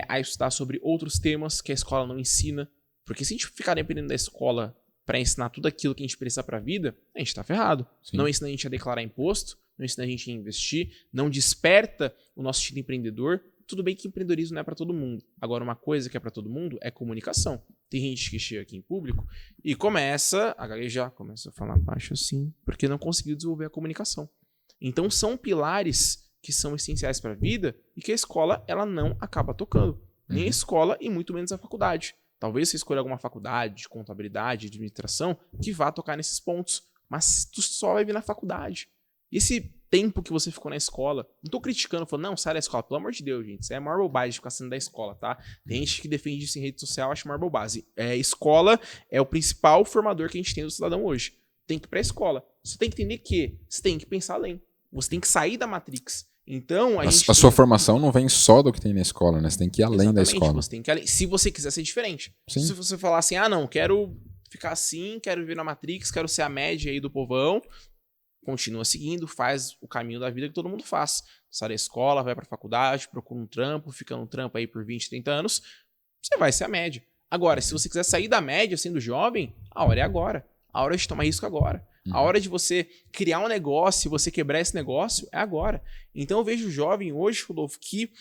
a estudar sobre outros temas que a escola não ensina. Porque se a gente ficar dependendo da escola para ensinar tudo aquilo que a gente precisa para a vida, a gente está ferrado. Sim. Não ensina a gente a declarar imposto, não ensina a gente a investir, não desperta o nosso instinto empreendedor. Tudo bem que empreendedorismo não é para todo mundo. Agora, uma coisa que é para todo mundo é comunicação. Tem gente que chega aqui em público e começa a gaguejar, começa a falar baixo assim, porque não conseguiu desenvolver a comunicação. Então, são pilares que são essenciais para a vida e que a escola ela não acaba tocando. Nem a escola e muito menos a faculdade. Talvez você escolha alguma faculdade de contabilidade, de administração, que vá tocar nesses pontos. Mas tu só vai vir na faculdade. E esse tempo que você ficou na escola, não tô criticando, falando, não, sai da escola. Pelo amor de Deus, gente. Isso é maior bobagem de ficar saindo da escola, tá? Tem gente que defende isso em rede social, acha maior bobagem. Escola é o principal formador que a gente tem do cidadão hoje. Tem que ir pra escola. Você tem que entender que você tem que pensar além. Você tem que sair da Matrix. Então, a sua formação não vem só do que tem na escola, né? Você tem que ir além da escola. Você tem que ir além. Se você quiser ser diferente. Sim. Se você falar assim, ah, não, quero ficar assim, quero viver na Matrix, quero ser a média aí do povão, continua seguindo, faz o caminho da vida que todo mundo faz. Sai da escola, vai pra faculdade, procura um trampo, fica num trampo aí por 20, 30 anos, você vai ser a média. Agora, se você quiser sair da média sendo jovem, a hora é agora. A hora de tomar risco é agora. A hora de você criar um negócio, você quebrar esse negócio, é agora. Então eu vejo o jovem hoje, Rodolfo, que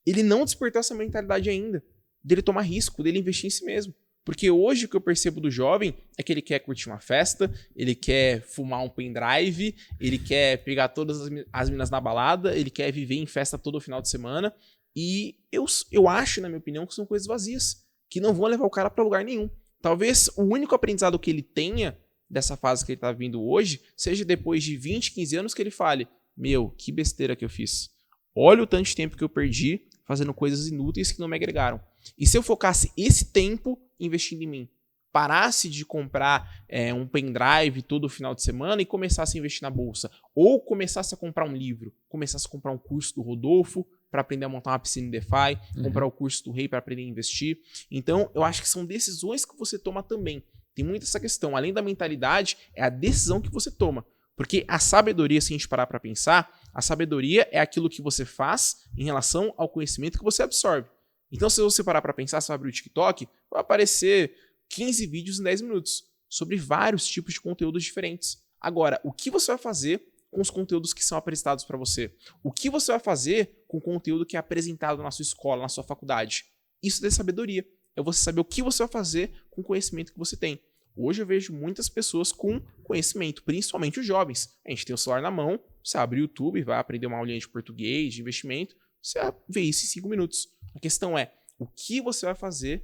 ele não despertou essa mentalidade ainda, dele tomar risco, dele investir em si mesmo. Porque hoje o que eu percebo do jovem é que ele quer curtir uma festa, ele quer fumar um pendrive, ele quer pegar todas as minas na balada, ele quer viver em festa todo final de semana. E eu acho, na minha opinião, que são coisas vazias, que não vão levar o cara para lugar nenhum. Talvez o único aprendizado que ele tenha dessa fase que ele tá vindo hoje, seja depois de 20, 15 anos que ele fale, meu, que besteira que eu fiz. Olha o tanto de tempo que eu perdi fazendo coisas inúteis que não me agregaram. E se eu focasse esse tempo investindo em mim, parasse de comprar um pendrive todo final de semana e começasse a investir na bolsa, ou começasse a comprar um livro, começasse a comprar um curso do Rodolfo para aprender a montar uma piscina em DeFi, comprar o curso do Rei para aprender a investir. Então, eu acho que são decisões que você toma também. Tem muito essa questão. Além da mentalidade, é a decisão que você toma. Porque a sabedoria, se a gente parar para pensar, a sabedoria é aquilo que você faz em relação ao conhecimento que você absorve. Então, se você parar para pensar, você vai abrir o TikTok, vai aparecer 15 vídeos em 10 minutos sobre vários tipos de conteúdos diferentes. Agora, o que você vai fazer com os conteúdos que são apresentados para você? O que você vai fazer com o conteúdo que é apresentado na sua escola, na sua faculdade? Isso é sabedoria. É você saber o que você vai fazer com o conhecimento que você tem. Hoje eu vejo muitas pessoas com conhecimento, principalmente os jovens. A gente tem o celular na mão, você abre o YouTube, vai aprender uma aulinha de português, de investimento, você vê isso em 5 minutos. A questão é, o que você vai fazer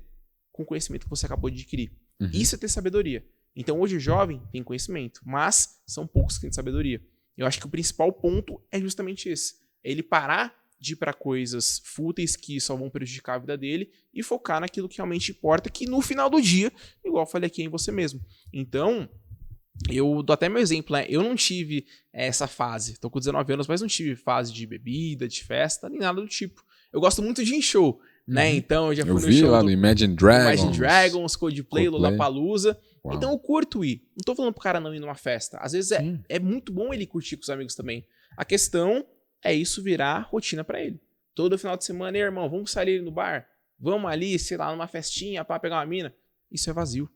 com o conhecimento que você acabou de adquirir? Isso é ter sabedoria. Então hoje o jovem tem conhecimento, mas são poucos que têm sabedoria. Eu acho que o principal ponto é justamente esse. É ele parar de ir para coisas fúteis que só vão prejudicar a vida dele e focar naquilo que realmente importa, que no final do dia, igual eu falei aqui, é em você mesmo. Então, Eu dou até meu exemplo, né? Eu não tive essa fase. Tô com 19 anos, mas não tive fase de bebida, de festa, nem nada do tipo. Eu gosto muito de ir em show, né? Então eu já Eu fui no vi show lá do no Imagine Imagine Dragons. Dragons, Coldplay, Coldplay. Lollapalooza. Uau. Então eu curto ir. Não tô falando pro cara não ir numa festa. Às vezes Sim. é muito bom ele curtir com os amigos também. A questão é isso virar rotina pra ele. Todo final de semana, irmão, vamos sair no bar? Vamos ali, sei lá, numa festinha pra pegar uma mina? Isso é vazio.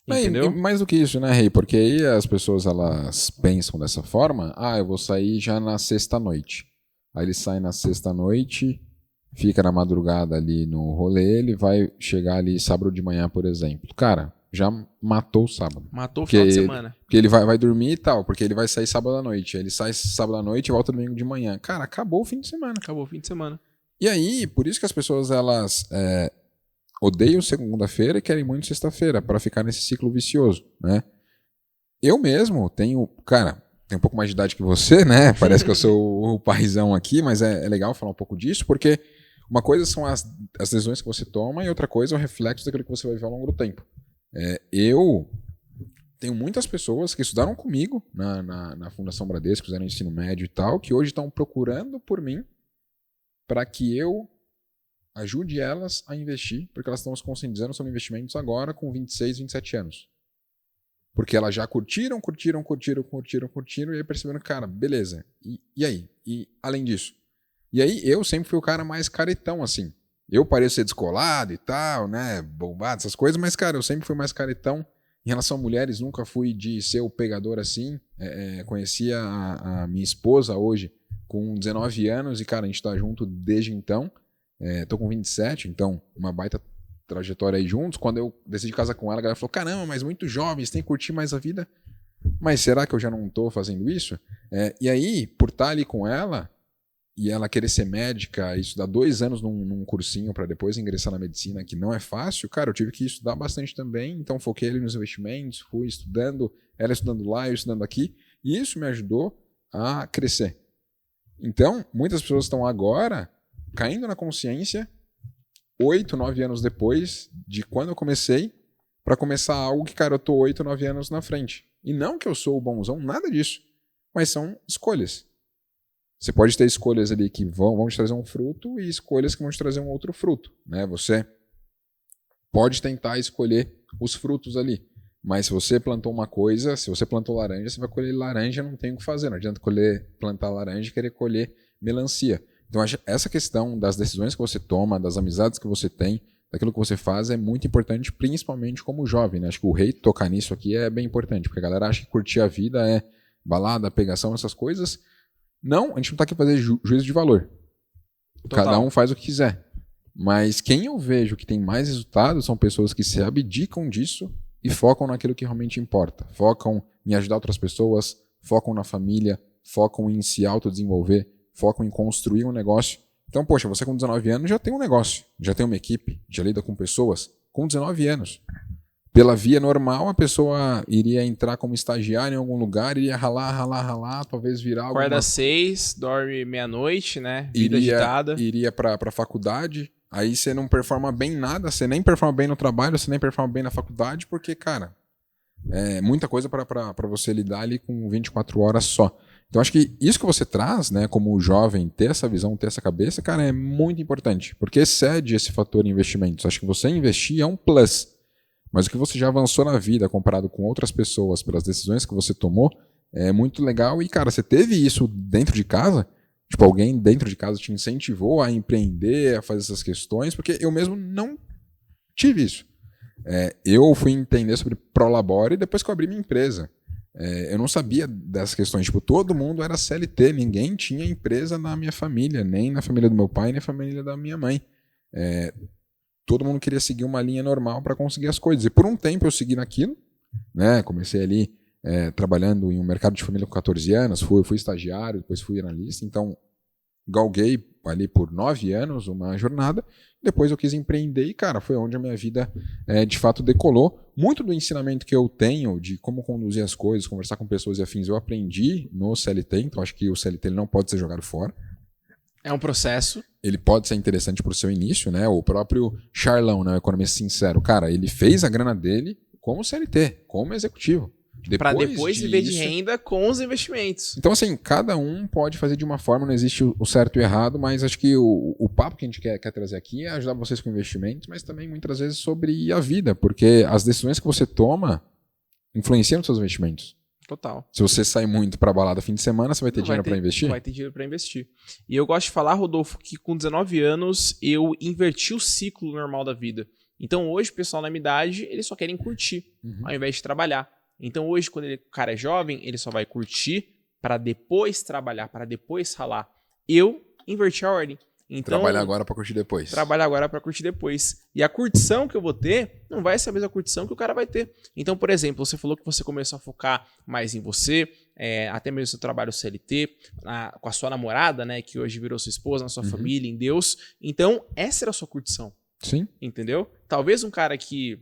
Entendeu? E mais do que isso, né, Rei? Porque aí as pessoas elas pensam dessa forma: eu vou sair já na sexta-noite. Aí ele sai na sexta-noite, fica na madrugada ali no rolê, ele vai chegar ali sábado de manhã, por exemplo. Cara, já matou o sábado. Matou o final de semana. Porque ele vai dormir e tal, porque ele vai sair sábado à noite. Aí ele sai sábado à noite e volta domingo de manhã. Cara, acabou o fim de semana. Acabou o fim de semana. E aí, por isso que as pessoas elas odeiam segunda-feira e querem muito sexta-feira para ficar nesse ciclo vicioso, né? Eu mesmo tenho, cara, tenho um pouco mais de idade que você, né? Parece que eu sou o paizão aqui, mas é legal falar um pouco disso, porque uma coisa são as decisões que você toma e outra coisa é o reflexo daquilo que você vai ver ao longo do tempo. Eu tenho muitas pessoas que estudaram comigo na Fundação Bradesco, fizeram ensino médio e tal, que hoje estão procurando por mim para que eu ajude elas a investir, porque elas estão se conscientizando sobre investimentos agora com 26, 27 anos. Porque elas já curtiram, e aí perceberam, cara, beleza, e aí? E além disso? E aí eu sempre fui o cara mais caretão, assim. Eu pareço ser descolado e tal, né, bombado, essas coisas, mas, cara, eu sempre fui mais caretão. Em relação a mulheres, nunca fui de ser o pegador assim. Conheci a minha esposa hoje com 19 anos e, cara, a gente tá junto desde então. Tô com 27, então uma baita trajetória aí juntos. Quando eu decidi casar com ela, a galera falou, caramba, mas muito jovem, você tem que curtir mais a vida. Mas será que eu já não tô fazendo isso? E aí, por estar ali com ela, e ela querer ser médica, estudar 2 anos num cursinho para depois ingressar na medicina, que não é fácil, cara, eu tive que estudar bastante também, então foquei ali nos investimentos, fui estudando, ela estudando lá, eu estudando aqui, e isso me ajudou a crescer. Então, muitas pessoas estão agora caindo na consciência 8, 9 anos depois de quando eu comecei, para começar algo que, cara, eu tô 8, 9 anos na frente. E não que eu sou o bonzão, nada disso, mas são escolhas. Você pode ter escolhas ali que vão te trazer um fruto e escolhas que vão te trazer um outro fruto, né? Você pode tentar escolher os frutos ali, mas se você plantou uma coisa, se você plantou laranja, você vai colher laranja, não tem o que fazer, não adianta plantar laranja e querer colher melancia. Então essa questão das decisões que você toma, das amizades que você tem, daquilo que você faz é muito importante, principalmente como jovem, né? Acho que o Rei tocar nisso aqui é bem importante, porque a galera acha que curtir a vida é balada, pegação, essas coisas. Não, a gente não está aqui para fazer juízo de valor. Total. Cada um faz o que quiser. Mas quem eu vejo que tem mais resultados são pessoas que se abdicam disso e focam naquilo que realmente importa. Focam em ajudar outras pessoas, focam na família, focam em se autodesenvolver, focam em construir um negócio. Então, poxa, você com 19 anos já tem um negócio, já tem uma equipe, já lida com pessoas. Com 19 anos. Pela via normal, a pessoa iria entrar como estagiário em algum lugar, iria ralar, talvez virar alguma... Acorda 6, dorme meia-noite, né? Vida agitada. Iria pra faculdade, aí você não performa bem em nada, você nem performa bem no trabalho, você nem performa bem na faculdade, porque, cara, é muita coisa pra você lidar ali com 24 horas só. Então, acho que isso que você traz, né, como jovem, ter essa visão, ter essa cabeça, cara, é muito importante, porque excede esse fator investimentos. Acho que você investir é um plus. Mas o que você já avançou na vida comparado com outras pessoas pelas decisões que você tomou é muito legal. E, cara, você teve isso dentro de casa? Tipo, alguém dentro de casa te incentivou a empreender, a fazer essas questões? Porque eu mesmo não tive isso. Eu fui entender sobre Prolabore depois que eu abri minha empresa. Eu não sabia dessas questões. Tipo, todo mundo era CLT, ninguém tinha empresa na minha família, nem na família do meu pai, nem na família da minha mãe. Todo mundo queria seguir uma linha normal para conseguir as coisas. E por um tempo eu segui naquilo, né? Comecei ali trabalhando em um mercado de família com 14 anos, fui estagiário, depois fui analista. Então, galguei ali por 9 anos uma jornada. Depois eu quis empreender e, cara, foi onde a minha vida de fato decolou. Muito do ensinamento que eu tenho de como conduzir as coisas, conversar com pessoas e afins, eu aprendi no CLT. Então, acho que o CLT ele não pode ser jogado fora. É um processo. Ele pode ser interessante para o seu início, né? O próprio Charlão, né, o economista sincero, cara, ele fez a grana dele como CLT, como executivo. Para depois viver de renda com os investimentos. Então, assim, cada um pode fazer de uma forma, não existe o certo e o errado, mas acho que o papo que a gente quer trazer aqui é ajudar vocês com investimentos, mas também muitas vezes sobre a vida, porque as decisões que você toma influenciam nos seus investimentos. Total. Se você sai muito para balada fim de semana, você vai ter dinheiro para investir? Não vai ter dinheiro para investir. E eu gosto de falar, Rodolfo, que com 19 anos eu inverti o ciclo normal da vida. Então hoje o pessoal na minha idade, eles só querem curtir, ao invés de trabalhar. Então hoje, quando o cara é jovem, ele só vai curtir para depois trabalhar, para depois ralar. Eu inverti a ordem. Então, trabalhar agora para curtir depois. Trabalhar agora para curtir depois. E a curtição que eu vou ter não vai ser a mesma curtição que o cara vai ter. Então, por exemplo, você falou que você começou a focar mais em você, até mesmo seu trabalho CLT, com a sua namorada, né, que hoje virou sua esposa, na sua família, em Deus. Então, essa era a sua curtição. Sim. Entendeu? Talvez um cara que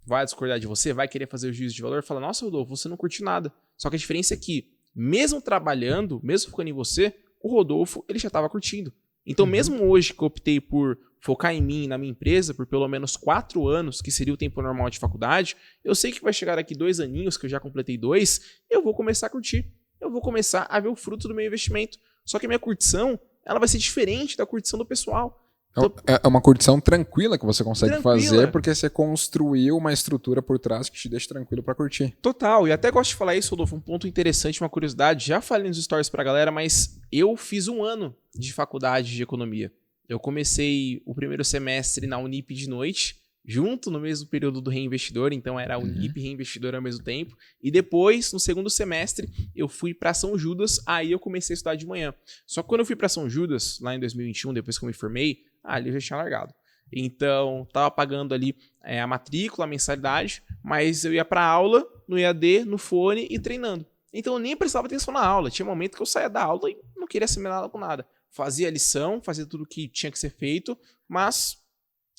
vai discordar de você, vai querer fazer o juízo de valor, fala, nossa, Rodolfo, você não curte nada. Só que a diferença é que, mesmo trabalhando, mesmo focando em você, o Rodolfo, ele já estava curtindo. Então, mesmo hoje que eu optei por focar em mim, na minha empresa, por pelo menos 4 anos, que seria o tempo normal de faculdade, eu sei que vai chegar daqui 2 aninhos, que eu já completei 2, eu vou começar a curtir. Eu vou começar a ver o fruto do meu investimento. Só que a minha curtição, ela vai ser diferente da curtição do pessoal. Então, é uma curtição tranquila que você consegue fazer, porque você construiu uma estrutura por trás que te deixa tranquilo para curtir. Total, e até gosto de falar isso, Rodolfo, um ponto interessante, uma curiosidade, já falei nos stories pra galera, mas eu fiz 1 ano de faculdade de economia. Eu comecei o primeiro semestre na Unip de noite, junto no mesmo período do Reinvestidor, então era Unip e Reinvestidor ao mesmo tempo, e depois, no segundo semestre, eu fui para São Judas, aí eu comecei a estudar de manhã. Só que quando eu fui para São Judas, lá em 2021, depois que eu me formei, ali eu já tinha largado. Então, tava pagando ali a matrícula, a mensalidade, mas eu ia pra aula, no EAD, no fone e treinando. Então eu nem prestava atenção na aula. Tinha momento que eu saía da aula e não queria assimilar nada com nada. Fazia a lição, fazia tudo que tinha que ser feito, mas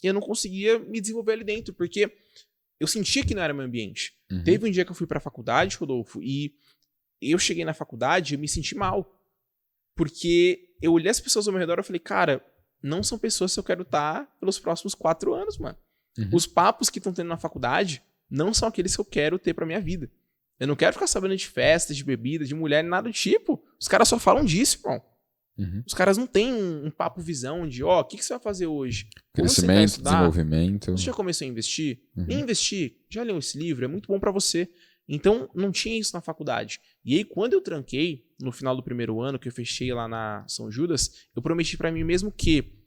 eu não conseguia me desenvolver ali dentro, porque eu sentia que não era meu ambiente. Teve um dia que eu fui pra faculdade, Rodolfo, e eu cheguei na faculdade e eu me senti mal. Porque eu olhei as pessoas ao meu redor e falei, cara, não são pessoas que eu quero estar pelos próximos 4 anos, mano. Os papos que estão tendo na faculdade não são aqueles que eu quero ter pra minha vida. Eu não quero ficar sabendo de festas, de bebida, de mulher, nada do tipo. Os caras só falam disso, irmão. Os caras não têm um papo visão de, o que você vai fazer hoje? Crescimento, desenvolvimento. Você já começou a investir? Nem investir? Já leu esse livro? É muito bom pra você. Então, não tinha isso na faculdade. E aí, quando eu tranquei, no final do primeiro ano, que eu fechei lá na São Judas, eu prometi pra mim mesmo que,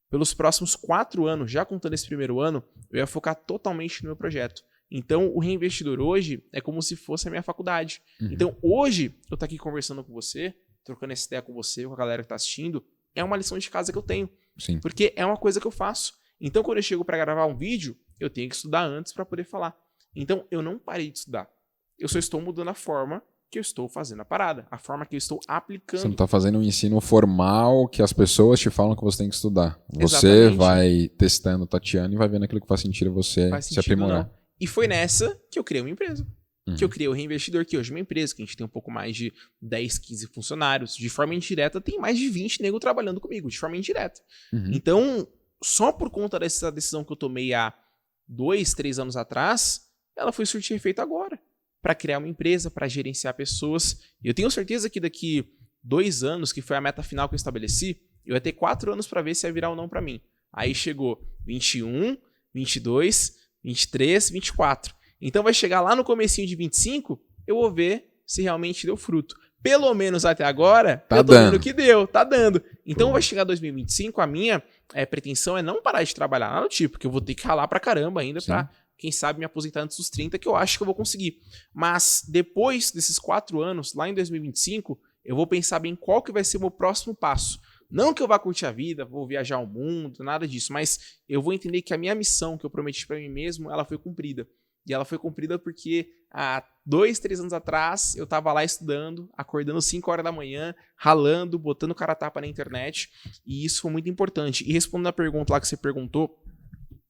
pelos próximos 4 anos, já contando esse primeiro ano, eu ia focar totalmente no meu projeto. Então, o Reinvestidor hoje é como se fosse a minha faculdade. Então, hoje, eu tô aqui conversando com você, trocando essa ideia com você, com a galera que tá assistindo, é uma lição de casa que eu tenho. Sim. Porque é uma coisa que eu faço. Então, quando eu chego pra gravar um vídeo, eu tenho que estudar antes pra poder falar. Então, eu não parei de estudar. Eu só estou mudando a forma que eu estou fazendo a parada, a forma que eu estou aplicando. Você não está fazendo um ensino formal que as pessoas te falam que você tem que estudar. Você Exatamente. vai testando, tateando e vai vendo aquilo que faz sentido você se aprimorar. Não. E foi nessa que eu criei uma empresa. Que eu criei o Reinvestidor, que hoje é uma empresa, que a gente tem um pouco mais de 10, 15 funcionários. De forma indireta, tem mais de 20 nego trabalhando comigo, de forma indireta. Então, só por conta dessa decisão que eu tomei há 2, 3 anos atrás, ela foi surtir efeito agora. Para criar uma empresa, para gerenciar pessoas. E eu tenho certeza que daqui 2 anos, que foi a meta final que eu estabeleci, eu ia ter 4 anos para ver se ia virar ou não para mim. Aí chegou 21, 22, 23, 24. Então vai chegar lá no comecinho de 25, eu vou ver se realmente deu fruto. Pelo menos até agora, eu tô vendo que deu, tá dando. Então vai chegar 2025, a minha pretensão é não parar de trabalhar, nada do tipo, porque eu vou ter que ralar pra caramba ainda pra, quem sabe, me aposentar antes dos 30, que eu acho que eu vou conseguir. Mas depois desses 4 anos, lá em 2025, eu vou pensar bem qual que vai ser o meu próximo passo. Não que eu vá curtir a vida, vou viajar ao mundo, nada disso, mas eu vou entender que a minha missão que eu prometi pra mim mesmo, ela foi cumprida. E ela foi cumprida porque há 2, 3 anos atrás eu tava lá estudando, acordando 5 horas da manhã, ralando, botando cara a tapa na internet, e isso foi muito importante. E respondendo a pergunta lá que você perguntou,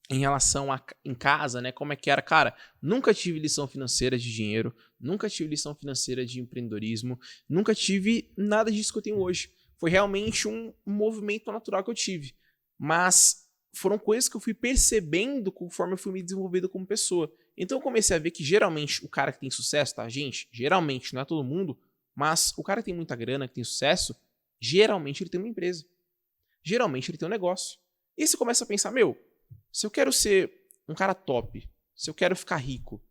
em relação a em casa, né, como é que era? Cara, nunca tive lição financeira de dinheiro, nunca tive lição financeira de empreendedorismo, nunca tive nada disso que eu tenho hoje. Foi realmente um movimento natural que eu tive. Mas foram coisas que eu fui percebendo conforme eu fui me desenvolvendo como pessoa. Então eu comecei a ver que geralmente o cara que tem sucesso, tá, gente? Geralmente, não é todo mundo, mas o cara que tem muita grana, que tem sucesso, geralmente ele tem uma empresa. Geralmente ele tem um negócio. E você começa a pensar, se eu quero ser um cara top, se eu quero ficar rico,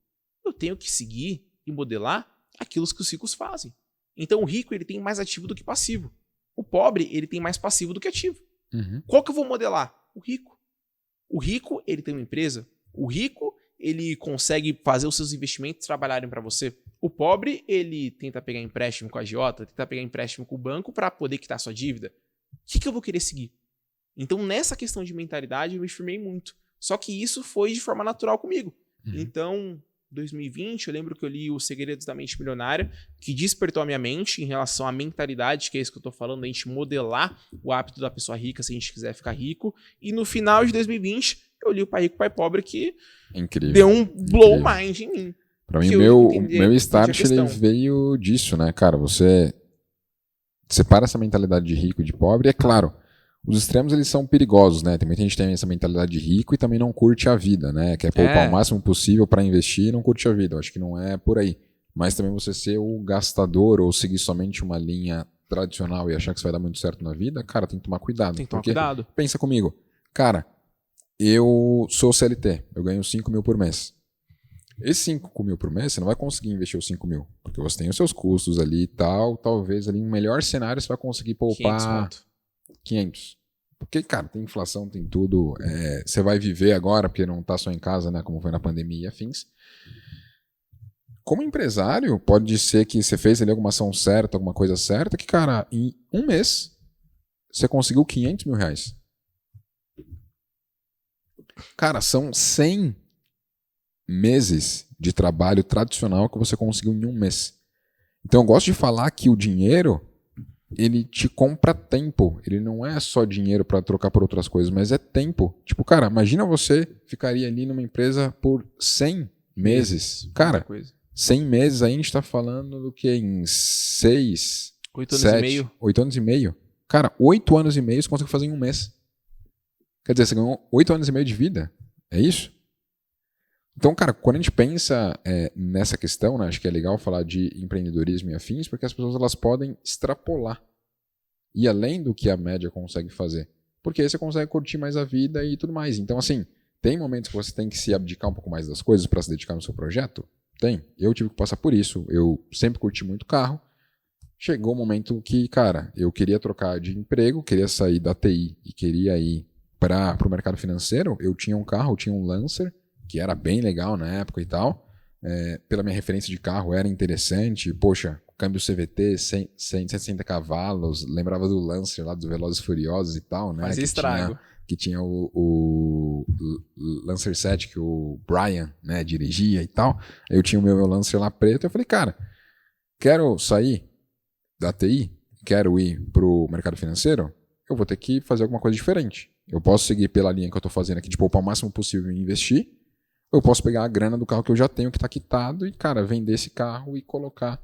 eu tenho que seguir e modelar aquilo que os ricos fazem. Então o rico ele tem mais ativo do que passivo. O pobre ele tem mais passivo do que ativo. Qual que eu vou modelar? O rico. O rico ele tem uma empresa. O rico ele consegue fazer os seus investimentos trabalharem para você. O pobre ele tenta pegar empréstimo com a agiota, tenta pegar empréstimo com o banco para poder quitar sua dívida. O que eu vou querer seguir? Então nessa questão de mentalidade eu me firmei muito. Só que isso foi de forma natural comigo. Então 2020, eu lembro que eu li Os Segredos da Mente Milionária, que despertou a minha mente em relação à mentalidade, que é isso que eu tô falando, a gente modelar o hábito da pessoa rica se a gente quiser ficar rico. E no final de 2020, eu li o Pai Rico, Pai Pobre, que incrível, deu um blow mind em mim. Pra mim, o meu start ele veio disso, né, cara? Você separa essa mentalidade de rico e de pobre, e é claro, os extremos eles são perigosos, né? Tem muita gente que tem essa mentalidade de rico e também não curte a vida, né? Quer poupar o máximo possível para investir e não curte a vida. Eu acho que não é por aí. Mas também você ser o gastador ou seguir somente uma linha tradicional e achar que isso vai dar muito certo na vida, cara, tem que tomar cuidado. Tem que tomar cuidado. Pensa comigo. Cara, eu sou CLT, eu ganho 5 mil por mês. Esses 5 mil por mês, você não vai conseguir investir os 5 mil, porque você tem os seus custos ali e tal, talvez ali no melhor cenário você vai conseguir poupar 500. Porque, cara, tem inflação, tem tudo. Você vai viver agora, porque não tá só em casa, né? Como foi na pandemia e afins. Como empresário, pode ser que você fez ali alguma ação certa, alguma coisa certa, que, cara, em um mês você conseguiu 500 mil reais. Cara, são 100 meses de trabalho tradicional que você conseguiu em um mês. Então eu gosto de falar que o dinheiro ele te compra tempo. Ele não é só dinheiro para trocar por outras coisas, mas é tempo. Tipo, cara, imagina você ficaria ali numa empresa por 100 meses. Cara, 100 meses aí a gente tá falando do que? Em 8 anos e meio. 8 anos e meio. Cara, 8 anos e meio você consegue fazer em um mês. Quer dizer, você ganhou 8 anos e meio de vida. É isso? Então, cara, quando a gente pensa nessa questão, né, acho que é legal falar de empreendedorismo e afins, porque as pessoas elas podem extrapolar e além do que a média consegue fazer. Porque aí você consegue curtir mais a vida e tudo mais. Então, assim, tem momentos que você tem que se abdicar um pouco mais das coisas para se dedicar no seu projeto? Tem. Eu tive que passar por isso. Eu sempre curti muito carro. Chegou um momento que, cara, eu queria trocar de emprego, queria sair da TI e queria ir para o mercado financeiro. Eu tinha um carro, eu tinha um Lancer, que era bem legal na época e tal. Pela minha referência de carro, era interessante. Poxa, câmbio CVT, 160 cavalos. Lembrava do Lancer lá, dos Velozes e Furiosos e tal, né? Fazia estrago. Que tinha o Lancer 7 que o Brian, né, dirigia e tal. Eu tinha o meu Lancer lá preto. Eu falei, cara, quero sair da TI, quero ir pro mercado financeiro, eu vou ter que fazer alguma coisa diferente. Eu posso seguir pela linha que eu tô fazendo aqui de poupar o máximo possível e investir. Eu posso pegar a grana do carro que eu já tenho, que está quitado, e, cara, vender esse carro e colocar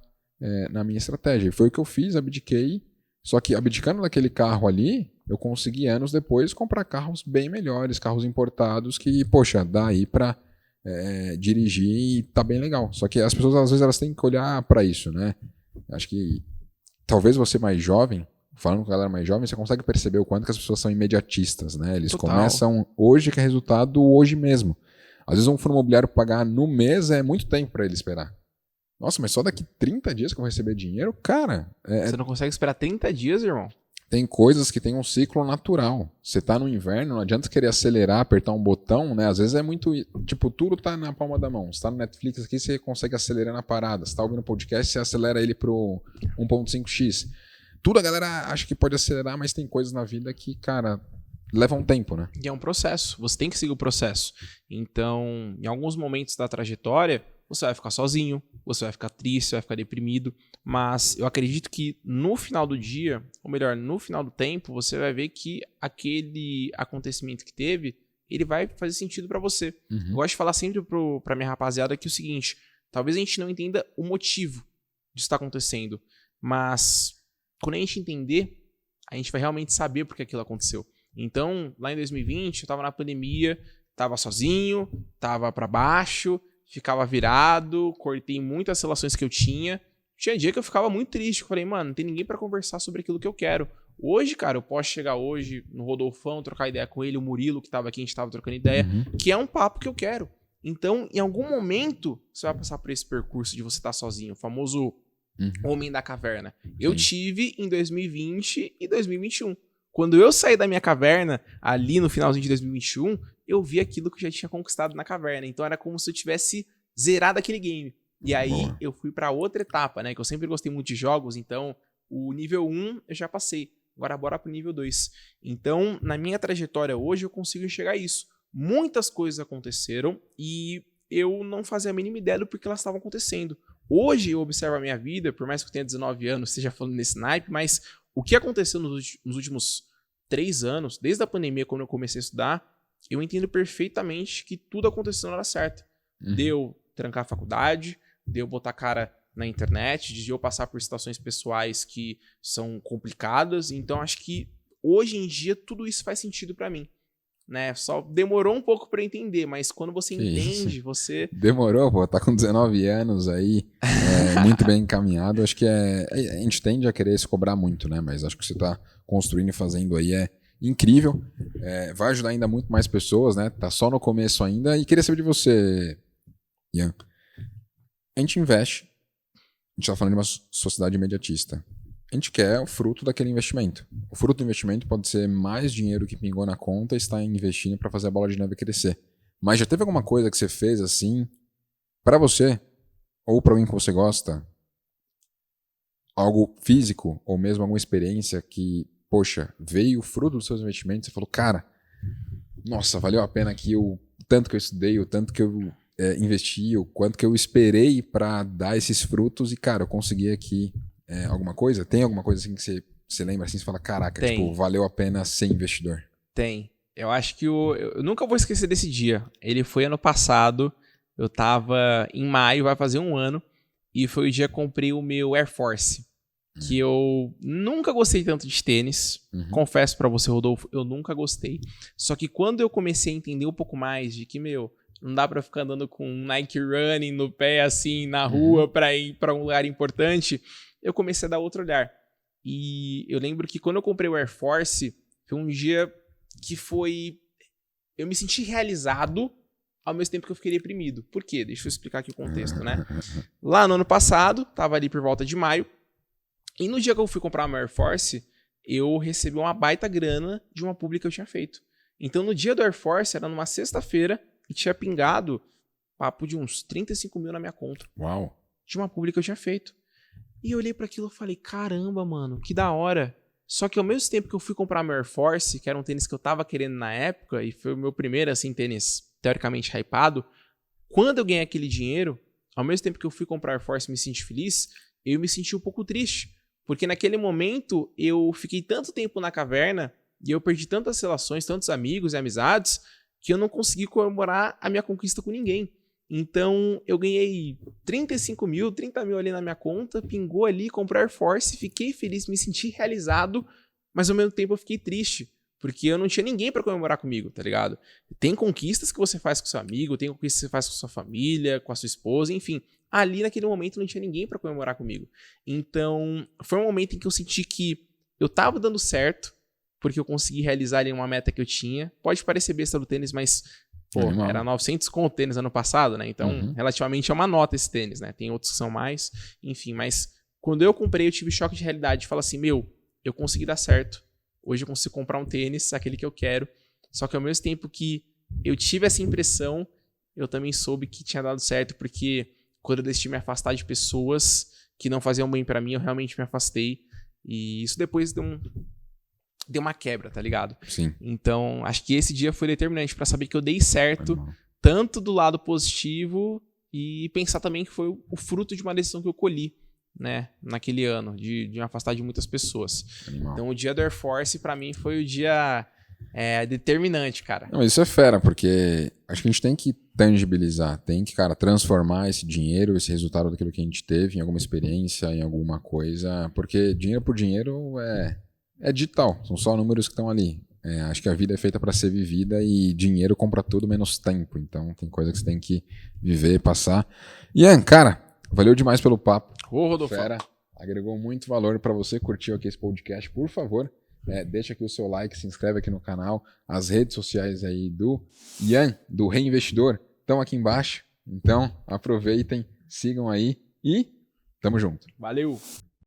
na minha estratégia. E foi o que eu fiz, abdiquei. Só que abdicando daquele carro ali, eu consegui anos depois comprar carros bem melhores, carros importados, que, poxa, dá aí para dirigir e tá bem legal. Só que as pessoas, às vezes, elas têm que olhar para isso, né? Acho que talvez você mais jovem, falando com a galera mais jovem, você consegue perceber o quanto que as pessoas são imediatistas, né? Eles começam hoje, que é resultado hoje mesmo. Às vezes um fundo imobiliário pagar no mês é muito tempo para ele esperar. Nossa, mas só daqui 30 dias que eu vou receber dinheiro? Cara... Você não consegue esperar 30 dias, irmão? Tem coisas que tem um ciclo natural. Você tá no inverno, não adianta querer acelerar, apertar um botão, né? Às vezes é muito... Tipo, tudo tá na palma da mão. Você tá no Netflix aqui, você consegue acelerar na parada. Você tá ouvindo podcast, você acelera ele pro 1.5x. Tudo a galera acha que pode acelerar, mas tem coisas na vida que, cara... leva um tempo, né? E é um processo. Você tem que seguir o processo. Então, em alguns momentos da trajetória, você vai ficar sozinho, você vai ficar triste, você vai ficar deprimido. Mas eu acredito que no final do dia, ou melhor, no final do tempo, você vai ver que aquele acontecimento que teve, ele vai fazer sentido pra você. Eu gosto de falar sempre pra minha rapaziada que é o seguinte, talvez a gente não entenda o motivo disso estar acontecendo, mas quando a gente entender, a gente vai realmente saber por que aquilo aconteceu. Então, lá em 2020, eu tava na pandemia, tava sozinho, tava pra baixo, ficava virado, cortei muitas relações que eu tinha. Tinha dia que eu ficava muito triste. Eu falei, mano, não tem ninguém pra conversar sobre aquilo que eu quero. Hoje, cara, eu posso chegar hoje no Rodolfão, trocar ideia com ele, o Murilo que tava aqui, a gente tava trocando ideia, que é um papo que eu quero. Então, em algum momento, você vai passar por esse percurso de você estar sozinho, o famoso homem da caverna. Eu tive em 2020 e 2021. Quando eu saí da minha caverna, ali no finalzinho de 2021, eu vi aquilo que eu já tinha conquistado na caverna. Então, era como se eu tivesse zerado aquele game. E aí, eu fui pra outra etapa, né? Que eu sempre gostei muito de jogos, então o nível 1 eu já passei. Agora bora pro nível 2. Então, na minha trajetória hoje, eu consigo enxergar isso. Muitas coisas aconteceram e eu não fazia a mínima ideia do porquê elas estavam acontecendo. Hoje eu observo a minha vida, por mais que eu tenha 19 anos, esteja falando nesse naipe, mas o que aconteceu nos últimos 3 anos, desde a pandemia, quando eu comecei a estudar, eu entendo perfeitamente que tudo aconteceu na hora certa. Deu trancar a faculdade, deu botar a cara na internet, de eu passar por situações pessoais que são complicadas. Então, acho que hoje em dia tudo isso faz sentido pra mim. Né? Só demorou um pouco pra entender, mas quando você entende, você... Demorou, pô, tá com 19 anos aí, muito bem encaminhado. Acho que a gente tende a querer se cobrar muito, né? Mas acho que você tá construindo e fazendo aí é incrível. Vai ajudar ainda muito mais pessoas, né? Tá só no começo ainda. E queria saber de você, Ian. A gente investe, a gente tá falando de uma sociedade imediatista. A gente quer o fruto daquele investimento. O fruto do investimento pode ser mais dinheiro que pingou na conta e está investindo para fazer a bola de neve crescer. Mas já teve alguma coisa que você fez assim, para você, ou para alguém que você gosta, algo físico, ou mesmo alguma experiência que, poxa, veio o fruto dos seus investimentos e você falou, cara, nossa, valeu a pena aqui o tanto que eu estudei, o tanto que eu investi, o quanto que eu esperei para dar esses frutos e, cara, eu consegui aqui alguma coisa? Tem alguma coisa assim que você lembra assim, você fala, caraca, tipo, valeu a pena ser investidor? Tem. Eu acho que eu nunca vou esquecer desse dia. Ele foi ano passado, eu tava em maio, vai fazer 1 ano, e foi o dia que eu comprei o meu Air Force, que eu nunca gostei tanto de tênis. Confesso pra você, Rodolfo, eu nunca gostei. Só que quando eu comecei a entender um pouco mais de que, não dá pra ficar andando com um Nike Running no pé, assim, na rua, pra ir pra um lugar importante, eu comecei a dar outro olhar. E eu lembro que quando eu comprei o Air Force, foi um dia que foi... Eu me senti realizado ao mesmo tempo que eu fiquei deprimido. Por quê? Deixa eu explicar aqui o contexto, né? Lá no ano passado, tava ali por volta de maio, e no dia que eu fui comprar uma Air Force, eu recebi uma baita grana de uma publi que eu tinha feito. Então, no dia do Air Force, era numa sexta-feira, e tinha pingado papo de uns 35 mil na minha conta. Uau! De uma publi que eu tinha feito. E eu olhei para aquilo e falei, caramba, mano, que da hora. Só que ao mesmo tempo que eu fui comprar meu Air Force, que era um tênis que eu tava querendo na época, e foi o meu primeiro, assim, tênis teoricamente hypado, quando eu ganhei aquele dinheiro, ao mesmo tempo que eu fui comprar Air Force e me senti feliz, eu me senti um pouco triste. Porque naquele momento, eu fiquei tanto tempo na caverna, e eu perdi tantas relações, tantos amigos e amizades, que eu não consegui comemorar a minha conquista com ninguém. Então, eu ganhei 35 mil, 30 mil ali na minha conta, pingou ali, comprei Air Force, fiquei feliz, me senti realizado, mas ao mesmo tempo eu fiquei triste, porque eu não tinha ninguém pra comemorar comigo, tá ligado? Tem conquistas que você faz com seu amigo, tem conquistas que você faz com sua família, com a sua esposa, enfim. Ali naquele momento não tinha ninguém pra comemorar comigo. Então, foi um momento em que eu senti que eu tava dando certo, porque eu consegui realizar ali uma meta que eu tinha. Pode parecer besta do tênis, mas... Pô, era 900 com o tênis ano passado, né? Então, relativamente é uma nota esse tênis, né? Tem outros que são mais, enfim. Mas quando eu comprei, eu tive choque de realidade. Fala assim, eu consegui dar certo. Hoje eu consigo comprar um tênis, aquele que eu quero. Só que ao mesmo tempo que eu tive essa impressão, eu também soube que tinha dado certo, porque quando eu decidi me afastar de pessoas que não faziam bem pra mim, eu realmente me afastei. E isso depois deu uma quebra, tá ligado? Sim. Então, acho que esse dia foi determinante pra saber que eu dei certo, tanto do lado positivo e pensar também que foi o fruto de uma decisão que eu colhi, né, naquele ano, de me afastar de muitas pessoas. Animal. Então, o dia do Air Force, pra mim, foi o dia determinante, cara. Não, isso é fera, porque acho que a gente tem que tangibilizar, tem que, cara, transformar esse dinheiro, esse resultado daquilo que a gente teve em alguma experiência, em alguma coisa, porque dinheiro por dinheiro é digital, são só números que estão ali. Acho que a vida é feita para ser vivida e dinheiro compra tudo menos tempo. Então tem coisa que você tem que viver, passar. Ian, cara, valeu demais pelo papo. Ô, Rodolfo. Fera, agregou muito valor para você. Curtiu aqui esse podcast, por favor. Deixa aqui o seu like, se inscreve aqui no canal. As redes sociais aí do Ian, do Reinvestidor, estão aqui embaixo. Então aproveitem, sigam aí e tamo junto. Valeu.